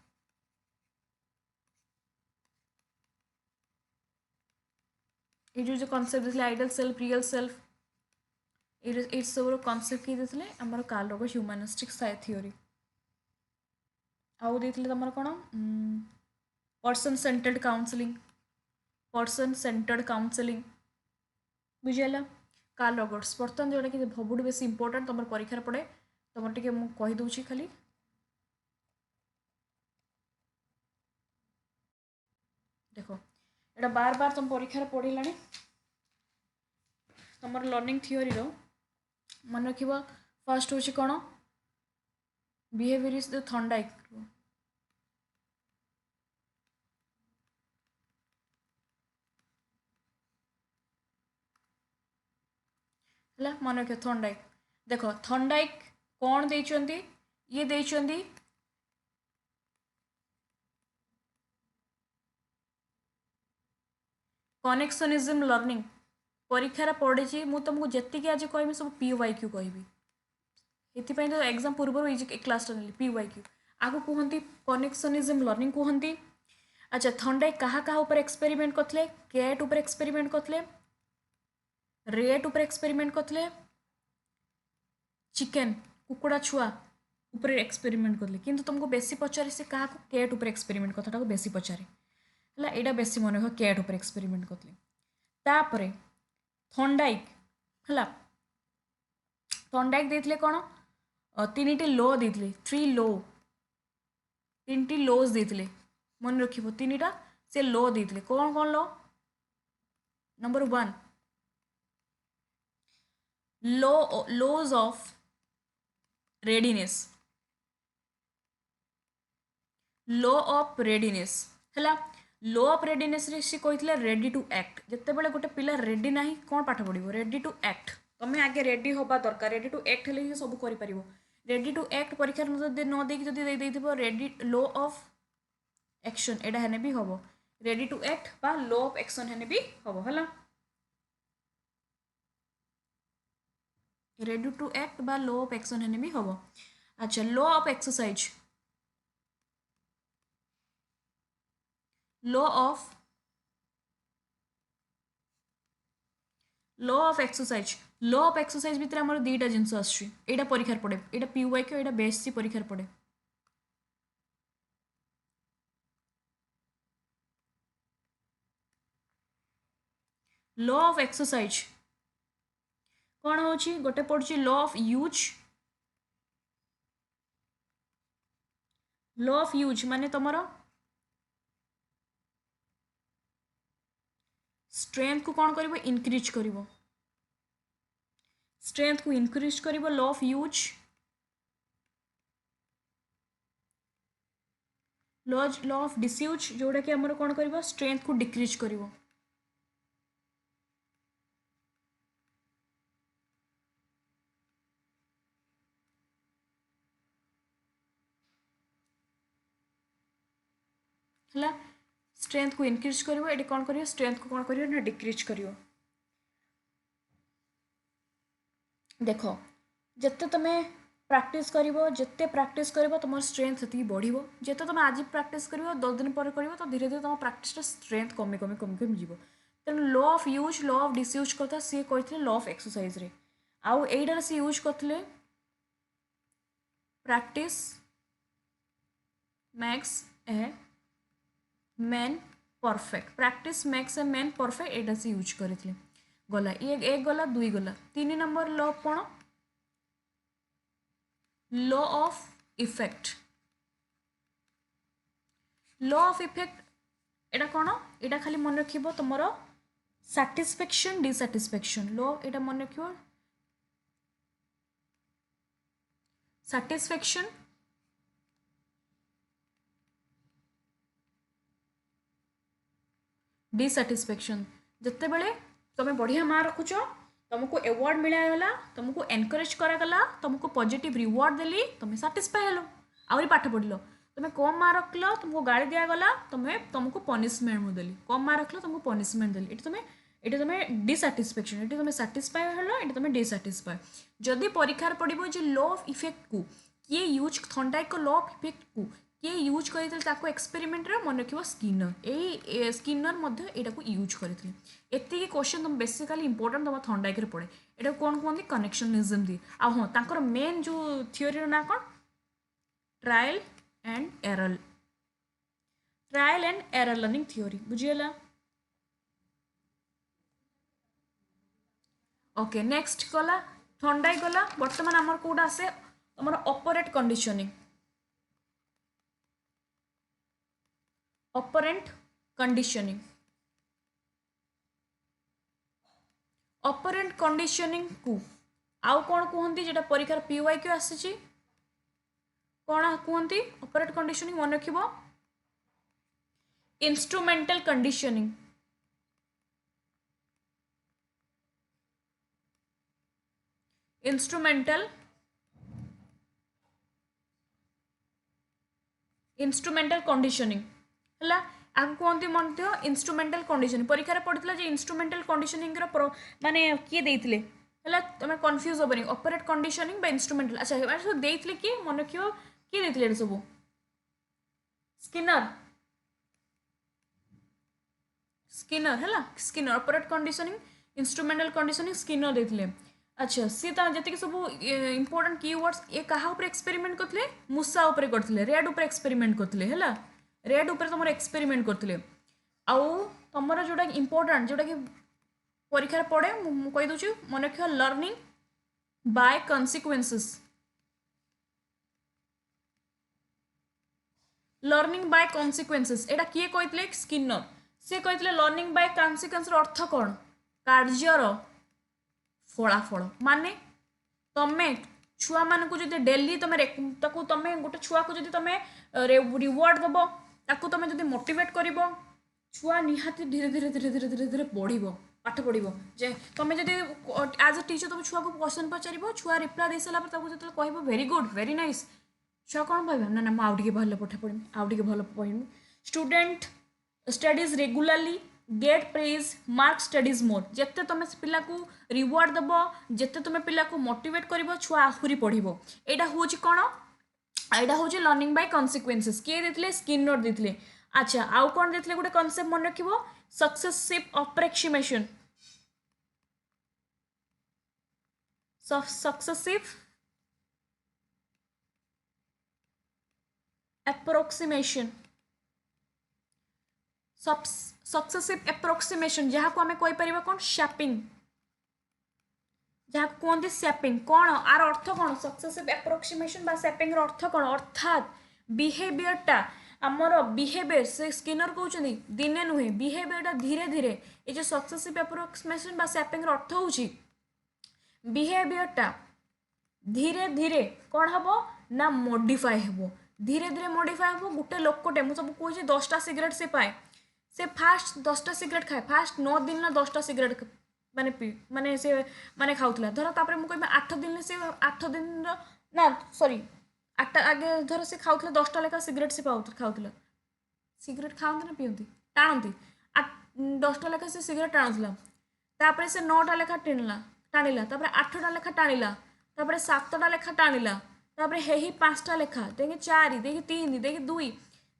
ये जो कॉन्सेप्ट देते आइडियल सेल्फ रियल सेल्फ ये सब कॉन्सेप्ट किए देते आमर कार्ल रोगर ह्यूमनिस्टिक थ्योरी आउ देते तुम कौन पर्सन सेंटर्ड काउंसलिंग बुझीगला कार्ल रोगर्स बर्तमान जोटा कि बहुत बेस इंपोर्टेंट तुम परीक्षा पड़े तुम टे मुझे खाली देख यहाँ बार बार तुम परीक्षा पढ़ला तुम लर्निंग थ्योरी मन रख फर्स्ट हूँ कौन बिहेवियर इज द थॉर्नडाइक है मन रख थॉर्नडाइक देख थॉर्नडाइक कौन देइचंती ये देइचंती कनेक्शनिज्म लर्निंग परीक्षार पढ़ी मुझे तुमको जी आज कह सब PYQ कहबी ये तो एग्जाम पूर्व क्लास नेली PYQ आगे कहती कनेक्शनिज्म लर्निंग कहती अच्छा थॉर्नडाइक कहाँ कहाँ ऊपर एक्सपेरिमेंट करते कैट ऊपर एक्सपेरिमेंट करते रेट ऊपर एक्सपेरिमेंट करते चिकेन कुकुड़ा छुआ ऊपर एक्सपेरिमेंट करते किंतु तुमको बेसी पचारे से क्या कैट ऊपर एक्सपेरिमेंट कथाटा बेसी पचारे है यहाँ बेसी मन रख कैट ऊपर एक्सपेरिमेंट करते तापर थॉर्नडाइक है थॉर्नडाइक देते कौन तीन लो देते 3 लो 3 लोज देते मन रख 3टा से लो देते कौन कौन law number 1 laws of readiness law of readiness है लो ऑफ रेडीनेस रे सी कहते रेडी टू एक्ट जिते बड़े गोटे पिला रेडी ना कौन पाठ पढ़ो रेडी टू एक्ट तुम्हें आगे रेडी हवा दरकार रेडी टू एक्ट हेल्ले सब कर रेडी टू एक्ट परीक्षा न देती रेडी लो ऑफ एक्शन एटा हेने भी हम रेडी टू एक्ट बा लो ऑफ एक्शन हेने भी हम है रेडी टू एक्ट बा लो ऑफ एक्शन हेने भी हम अच्छा law of exercise law of law of exercise law of exercise भितर आमर दुईटा जिनस आसटा परीक्षार पड़े यहाँ पीवाई क्यू यहाँ बेएससी परीक्षार पड़े लॉ ऑफ एक्सरसाइज कौन हो गोटे पड़ुची law of use law of use माने तुम स्ट्रेंथ को कौन कर इनक्रीज कर स्ट्रेंथ को इनक्रीज कर law of use law of disuse जोड़ा कि आमर कौन कर स्ट्रेंथ को डिक्रीज कर स्ट्रेंथ को इनक्रीज कर ये कौन कर स्ट्रेंथ को कौन कर डिक्रीज कर देख जिते तुम्हें प्रैक्टिस कर जिते प्रैक्टिस कर तुम स्ट्रेंथ से बढ़ो जिते तुम आज प्रैक्टिस कर 10 दिन पर कर तो धीरे धीरे तुम प्रैक्टिस स्ट्रेंथ कमी कमी कमी कमी जीव तेणु law of use law of disuse करता सी कहते लॉ ऑफ एक्सरसाइज रे आउ एटार सी यूज करते practice makes a man perfect practice makes a man perfect एटा से यूज करते गला ये एक गला दुई गला 3 नंबर लॉ कौन law of effect law of effect एटा कौन एटा खाली मन रख तुम सैटिस्फैक्शन डिसैटिस्फैक्शन लॉ एटा मन रख सैटिस्फैक्शन डिसैटिस्फैक्शन जिते बड़े तुम बढ़िया मार्क रखुच तुमको अवार्ड मिलागला तुमको एनकरेज करागला तुमको पॉजिटिव रिवार्ड देली तुम साटिस्फाई हेलो आहरी पाठ पढ़ल तुम्हें कम मार्क रखल तुमको गाड़ी दिगला तुम्हें तुमको पनिशमेंट मुझे देली कम मार्क रखल तुमको पनिशमेंट देली ये तुम्हें डिसैटिस्फैक्शन ये तुम्हें साटिस्फाई हेलो ये तुम्हें डिसैटिस्फाई जदि परीक्षार पड़ो जो लॉ ऑफ इफेक्ट को किए यूज थंडाइक लॉ ऑफ इफेक्ट को किए यूज करते एक्सपेरिमेंट मन रख स्किनर यही स्किनर यहाँ को यूज करते एति क्वेश्चन तुम बेसिकली इंपोर्टेंट तुम थंडाइक पड़े यहाँ कौन कहते कनेक्शनलिज्म दिए आ हाँ तर मेन जो थियोरी ना कौन trial and error learning theory बुझीगला ओके नेक्स्ट गला थंडाइक गला बर्तमान आमर कौटा आसे तुम operate conditioning operant conditioning operant conditioning को आउ कौन कहते जेटा परीक्षार पीवाई क्यू आसी कौन कहते ऑपरेट कंडीशनिंग मन रख इंस्ट्रूमेंटल कंडीशनिंग इंस्ट्रूमेंटल कंडीशनिंग है आपको कहते इंस्ट्रूमेंटल कंडीशनिंग परीक्षा पड़ता है इंस्ट्रूमेंटल कंडीशनिंग माने किए देते है तुम कन्फ्यूज हेनी ऑपरेट कंडीशनिंग इंस्ट्रूमेंटल अच्छा सब देते किए मन रख किए देते सब स्किनर है Skinner operate conditioning instrumental conditioning Skinner देते अच्छा सी जी सब इंपोर्टेंट कीवर्ड्स ये क्या एक्सपेरिमेंट करते मूषा उपर करते रेड उपर एक्सपेरिमेंट करते है रेड उपर तुम एक्सपेरिमेंट करते आउ तुम जोटा इंपोर्टेंट जोटा कि परीक्षा पड़े कहीदे मन रख लर्निंग बाय कन्सिक्वेंसेस लर्निंग बाय कन्सिक्वेंसेस एटा किए कहते स्किनर सी कहते लर्निंग बाय कन्सिक्वेंस अर्थ कौन कार्यर फलाफल माने तमें छुआ मानक जो डेली तुम तुम गोटे छुआ को जो तुम रिवार्ड दब ताकू तुम जो मोटिवेट कर छुआ निहाती धीरे धीरे धीरे धीरे धीरे धीरे बढ़ पाठ पढ़ो जे तुम जब एज ए टीचर तुम छुआ को क्वेश्चन पचार छुआ रिप्लाई दे सारा जो कह वेरी गुड वेरी नाइस छुआ कौन कह ना ना मुझे भल पाठ पढ़ी आउे भल पढ़ी student studies regularly get praise mark studies more जिते तुम पिला को रिवार्ड दब जिते तुम पिला को मोटिवेट कर छुआ आहरी पढ़ो यहाँ हूँ कौन यहाँ हूँ लर्निंग बाय कन्सिक्वेंसेस किए देते स्किनर देते अच्छा आउ कौन देते गोटे कनसेप्ट मन रख successive approximation successive approximation successive approximation जहाँ को आम कहीपर कौन शैपिंग जहाँ कहते सैपिंग कौन आर अर्थ कौन सक्सेसिव एप्रोक्सीमेशन बा सैपिंग अर्थ कौन अर्थात बिहेवियरटा आमर बिहेवियर से स्किनर कहते दिने नुहे बिहेवियरटा धीरे धीरे ये जो सक्सेसिव एप्रोक्सीमेशन बा सैपिंग अर्थ हूँ बिहेवियरटा धीरे धीरे कौन हम ना मॉडिफाई हम धीरे धीरे मॉडिफाई हम गोटे लोकटे मुझे सब कहे 10टा सिगरेट से पाए से फास्ट 10टा सिगरेट खाए फास्ट 9 दिन ना 10टा सिगरेट माने पी माने से माने खाऊला धर तापर मुझे 8 दिन से 8 दिन ना सॉरी 8 आगे धर से खाऊला 10टा लेखा सिगरेट से खाऊला सिगरेट खाते ना पीती टाणती 10टा लेखा से सिगरेट टाणुला तापर से 9टा लेखा टाणिला तापर 8टा लेखा टाणिला तापर 7टा लेखा टाणिला तापर हे 5टा लेखा देखिए 4 देखिए 3 देखिए 2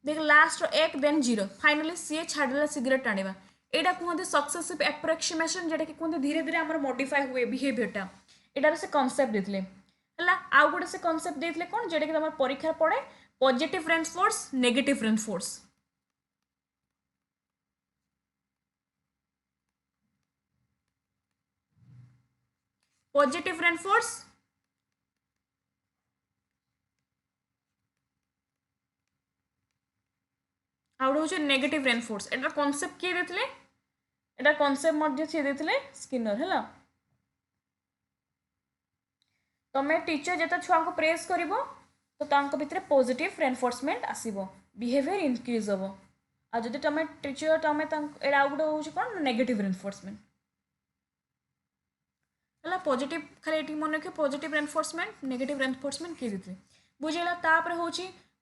देख लास्ट 1 देन 0 फाइनाली सी छाड़ा सिगरेट टाणिबा एटा कहते सक्सेसिव एप्रोक्सीमेशन जेटा कि कहते धीरे धीरे आम मॉडिफाई हुए बिहेवियरटा एटार से कनसेप्ट देते है आउ गोटे से कनसेप्ट देते कौन जेटा कि तुम परीक्षा पड़े positive reinforce negative reinforce positive reinforce आउ हूँ नेगेटिव रेनफोर्स एटार कनसेप्ट किए देते एटा कनसेप्ट सी देते स्किनर है तुम्हें टीचर जिते छुआ को प्रेस कर तो भितर पॉजिटिव रेनफोर्समेंट आसब बिहेवियर इनक्रीज हम आ जब तुम टीचर तुम एटा गोटे हूँ कौन नेगेटिव रेनफोर्समेंट है पॉजिटिव खाली मन रखिए पॉजिटिव रेनफोर्समेंट नेगेटिव रेनफोर्समेंट किए देते बुझेगा तापर हूँ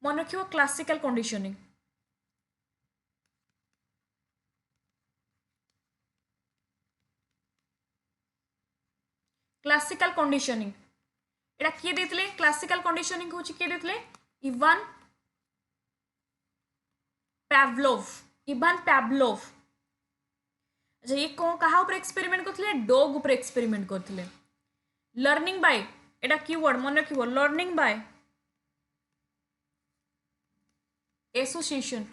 मन रखिए क्लासिकल कंडीशनिंग क्लासिकल कंडीशनिंग एटा किए देते क्लासिकल कंडीशनिंग हूँ किए देते इवान पैवलोव अच्छा ये कौन कहा ऊपर एक्सपेरिमेंट करते डॉग ऊपर एक्सपेरिमेंट करते लर्निंग बाय एटा कीवर्ड मन रखियो लर्निंग बाय एसोसिएशन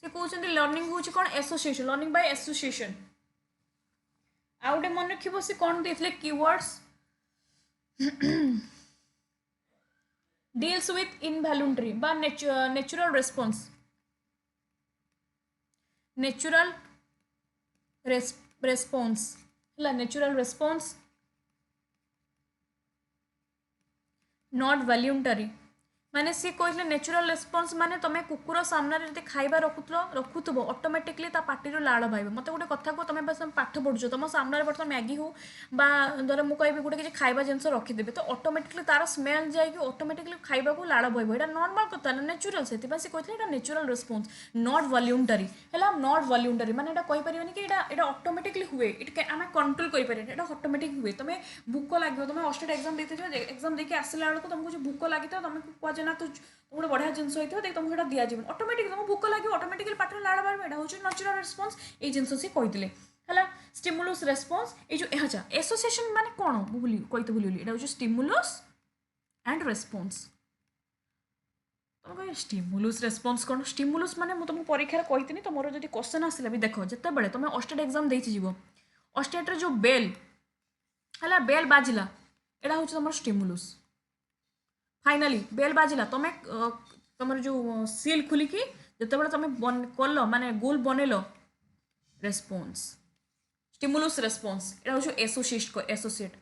से कहते लर्निंग हूँ कौन एसोसिएशन लर्निंग बाय एसोसिएशन आउ गोटे मन रखिए से कौन देते कीवर्ड्स deals with involuntary बा natural response natural response not voluntary माने सी कहले नेचुरल रेस्पॉन्स माने तुम कुकुर सामने जब खाइबा रखुव ऑटोमेटिकली ता पार्टी लाड़ भाई मत गोटे कथा को तुम बस पाठ पढ़ुच तुम सामने बर्तमान मैगी हो धर मुझे गोटे किसी खाइबा जिन रखीदेवे तो ऑटोमेटिकली तार स्मेल जाए ऑटोमेटिकली खाइबा को लाड़ बहब यहाँ नॉर्मल कथा ना नेचुरल से कहते नेचुरल रेस्पॉन्स नॉट वॉल्यूंटरी है नॉट वॉल्यूंटरी माने कहीपर कि यहाँ ऑटोमेटिकली हुए आम कंट्रोल करें ऑटोमेटिक हुए तुम्हें भूक लगे तुम अष्ट एग्जाम देते एग्जाम देखिए आसला बेलू तुमको भूक लगी तुम कह ना तो गोटे बढ़िया जिनस होता है तुमको यहाँ दिज्व ऑटोमेटिक तुमको भूक लगे ऑटोमेटिकली पाठ लाड़ बाहर यहाँ हूँ नेचुरल रेस्पॉन्स ये जिनस सी कहते है स्टिमुलस रेस्पॉन्स ये जो अच्छा एसोसिएशन माने कौन कहते भूली यहाँ हूँ स्टिमुलस एंड रेस्पॉन्स तुम कह स्टिमुलस रेस्पॉन्स कौन स्टिमुलस माने मुझे तुमको परीक्षा कही तो मोर जो क्वेश्चन आसला भी देख जिते तुम ऑस्टेट एग्जाम देव ऑस्टेट जो बेल है बेल बाजिला यहाँ हूँ तुम स्टिमुलस फाइनाली बेल बाजिला तुम तुम जो सील खुलिकी जिते तुम कल माने गोल बनैल रेस्पॉन्स स्टिमुलस रेस्पॉन्स यहाँ हूँ एसोसिएट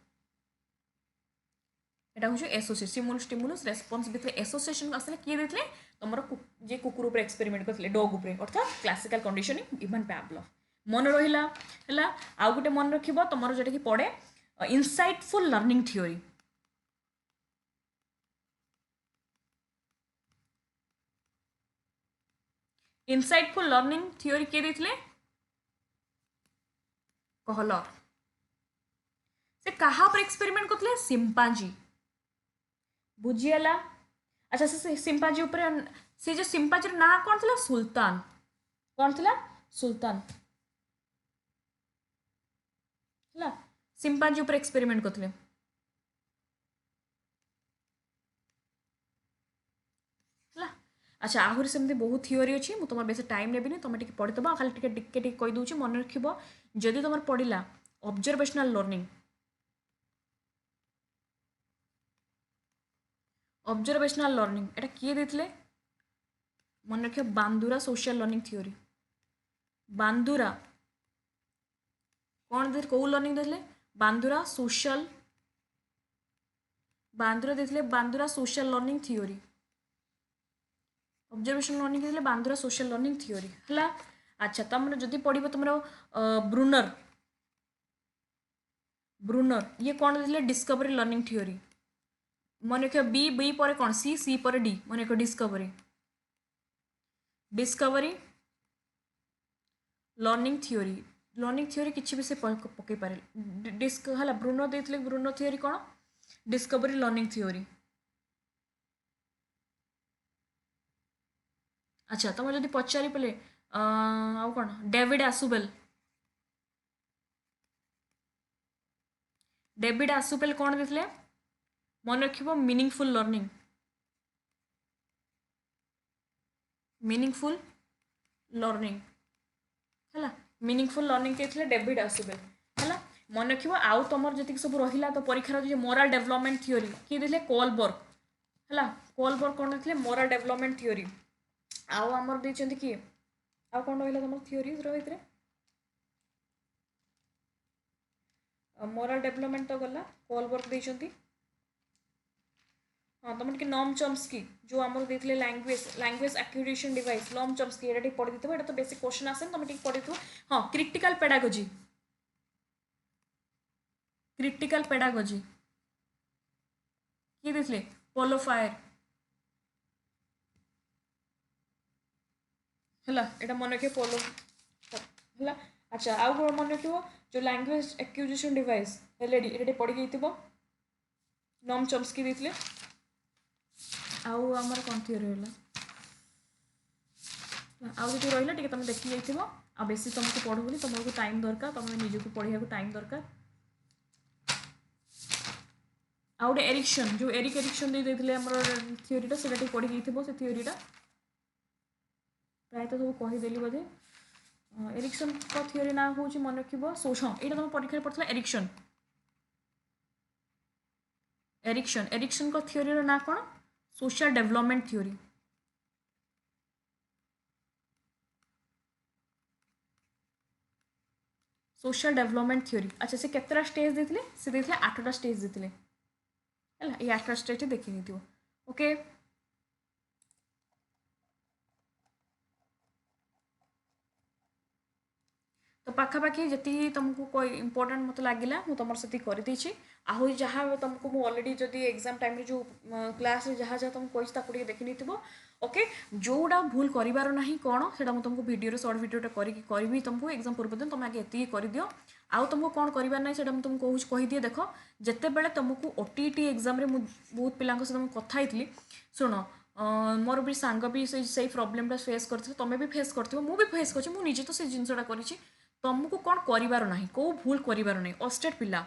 यहाँ हूँ एसोसिएट स्टिमुलस रेस्पॉन्स भितर एसोसिएशन आसले किए देते तुम जे कुकुर उपर एक्सपेरिमेंट करते डॉग उपर अर्थात क्लासिकल कंडीशनिंग इवान पैवलोव मन रहा है आउ गोटे मन रख तुम जोटा कि पढ़े insightful learning theory insightful learning theory किए देते कहलर से कहा पर एक्सपेरिमेंट करते सिंपाजी बुझीगला अच्छा से सिंपाजी ऊपर से जो सिंपाजी ना कौन था सुल्तान कौन था सुल्तान है सिंपांजी ऊपर एक्सपेरिमेंट करथिले हला। अच्छा आहुरी सेमती बहुत थियोरी अछि मु तुम बेसी टाइम नेबिनी तुम टिके पढ़ी दबा खाली टिके टिके टिके कहि दउची मन रखिबो जदि तुम पढ़िला ऑब्जर्वेशनल लर्निंग एटा किए देथिले मन रखियो Bandura social learning theory Bandura कौन दे को लर्निंग देथिले बांदुरा देथिले Bandura social learning theory observation learning देथिले बांदुरा सोशल लर्निंग थ्योरी हला। अच्छा तुम जदि पढ़िबो तुमरो ब्रूनर ब्रूनर ये कौन देथिले डिस्कवरी लर्निंग थ्योरी मन रखियो बी बी पर कौन सी सी पर डी मन रखियो डिस्कवरी लर्निंग थ्योरी किछि भी से पके पारे डिस्क हला ब्रूनो देथिले ब्रूनो थ्योरी कौन डिस्कवरी लर्निंग थ्योरी। अच्छा तुम जदि पचारि पले आउ कौन डेविड आसुपेल कौन देथिले मन रखिबो मीनिंगफुल लर्निंग है मीनिंगफुल लर्निंग के डेविड आसुबेल है मन रखिबो आउ तुमर जति सब रहिला तो परीक्षार जो मोराल डेवलपमेंट थ्योरी किए देथिले कोलबर्ग है कोलबर्ग कौन देथिले मोराल डेवलपमेंट थ्योरी आउ आमर देइचंती किए आउ कौन रहिला तुमर थ्योरी भितरे मोराल डेवलपमेंट तो गला कोलबर्ग देइचंती हाँ तुम टे नॉम चम्स्की जो आमर देथिले लैंग्वेज एक्विजिशन डिवाइस नॉम चम्स्की एटा टिके पढ़ी दिथबो एटा तो बेसिक क्वेश्चन आसे तुम टिके पढ़ी दिथबो। हाँ क्रिटिकल पेडागोजी किए देथिले पोलो फायर है एटा मन रखिए पोलो है। अच्छा आउ कौन मन रखिए जो लैंग्वेज एक्विजिशन डिवाइस एलईडी एटा पढ़ी गई नॉम चम्स्की देथिले आउ आमर कौन थ्योरी रहा आउ जो रहा टे तुम देखी जाइए आ बेसी तुमको पढ़ो तुमको टाइम दरकार तुम निजक पढ़ा टाइम दरकार आ गए एरिक्सन जो एरिक्सन दे देते थ्योरीटा से पढ़ी गई से थ्योरीटा प्रायतः सब कहीदेली बोधे एरिक्सन का थ्योरी ना हूँ मन रख सोच हाँ यहाँ तुम परीक्षा पढ़ा एरिक्सन का थ्योरी ना कौन social development theory social development theory. अच्छा से केतरा स्टेज देथिले से देथिले 8टा स्टेज देथिले हैला ये 8टा स्टेज देखि निथिबो ओके। तो पाखापाखि जी तुमको इंपोर्टेंट मत लगे मुझे तुम से करदे आहु जहाँ तुमको मुझे अलरेडी जदि एग्जाम टाइम जो क्लास जहाँ जहाँ तुम कही देखी नहीं ओके जोड़ा भूल करार ना कौन से तुमको वीडियो शॉर्ट वीडियो करी तुमको एग्जाम पूर्व दिन तुम आगे ये कर दियो आउ तुमको कौन करार ना से तुमको कहीदिए देख जिते बड़े तुमको ओटीटी एग्जाम बहुत पिला सहित कथी शुण मोर भी सांग भी से प्रोब्लेमटा फेस करते तुम भी फेस कर मुझे फेस कर मुझे तो से जिनसा कर तुमको कौन करार ना कौ भूल करार ना अस्टेट पिला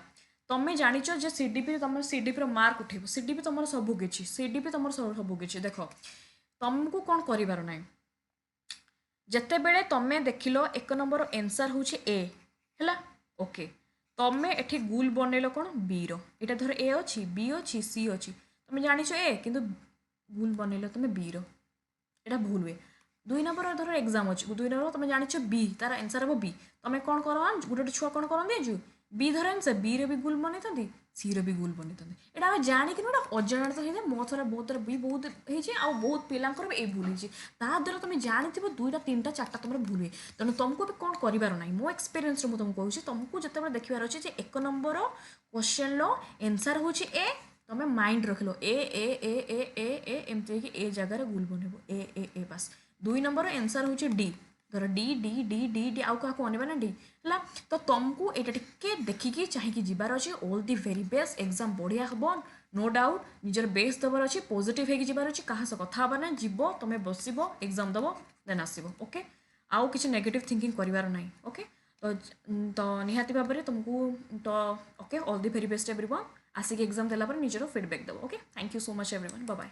तुम्हें जाच जे सीडीपी तुम सीडीपी मार्क उठेब सीडीपी तुम सबकि सीडीपी तुम सबकि देख तुमको कौन करार ना जिते बड़े तुम्हें देख लो 1 नंबर एनसर हूँ ए है ओके तुम्हें एठी गुल बनइल कौन बी रो धर ए अच्छी बी अच्छी सी अच्छी तुम जाच ए कि गुल बनइल तुम बी रो भूल हुए 2 नंबर धर एग्जाम अच्छी 2 नंबर तुम जाच बी तार एनसर हम बी तुम कौन कर गोटे छुआ कौन करते बी धर एनसर बी रो भी गुल बनई था सी रो भी गुल बनई था यहाँ आम जाणी गोटे अजाणत हो मो थर बहुत थर भी बहुत हो बहुत पिलांकर ये भूल होती द्वारा तुम जानी 2टा 3टा 4टा तुम भूल हुए तेणु तुमको भी कौन करार ना मो एक्सपीरियंस मुझे तुमको कहूँ तुमको जिते देखार अच्छे 1 नंबर क्वेश्चन रो एनसर हूँ ए तुम माइंड रख लो ए एमती ए जगार गुल बनइब ए पास 2 नंबर एनसर हूँ डी धर D D D D D आउ क्या अनेबा ना डी है तो तुमको यहाँ टे देखिकी चाहिए जीवार अच्छे ऑल दि वेरी बेस्ट एग्जाम बढ़िया हम नो डाउट निजर बेस्ट दबार अच्छे पॉजिटिव होगी जीवार अच्छे क्या कथा ना जीव तुम बस एग्जाम दब देन आसो ओके आउ किसी नेगेटिव थिंकिंग करार ना ओके। तो निहाती भाव में तुमको तो okay all the very best everyone आसिक एग्जाम देला पर निजर फीडबैक दो okay thank you so much everyone bye bye.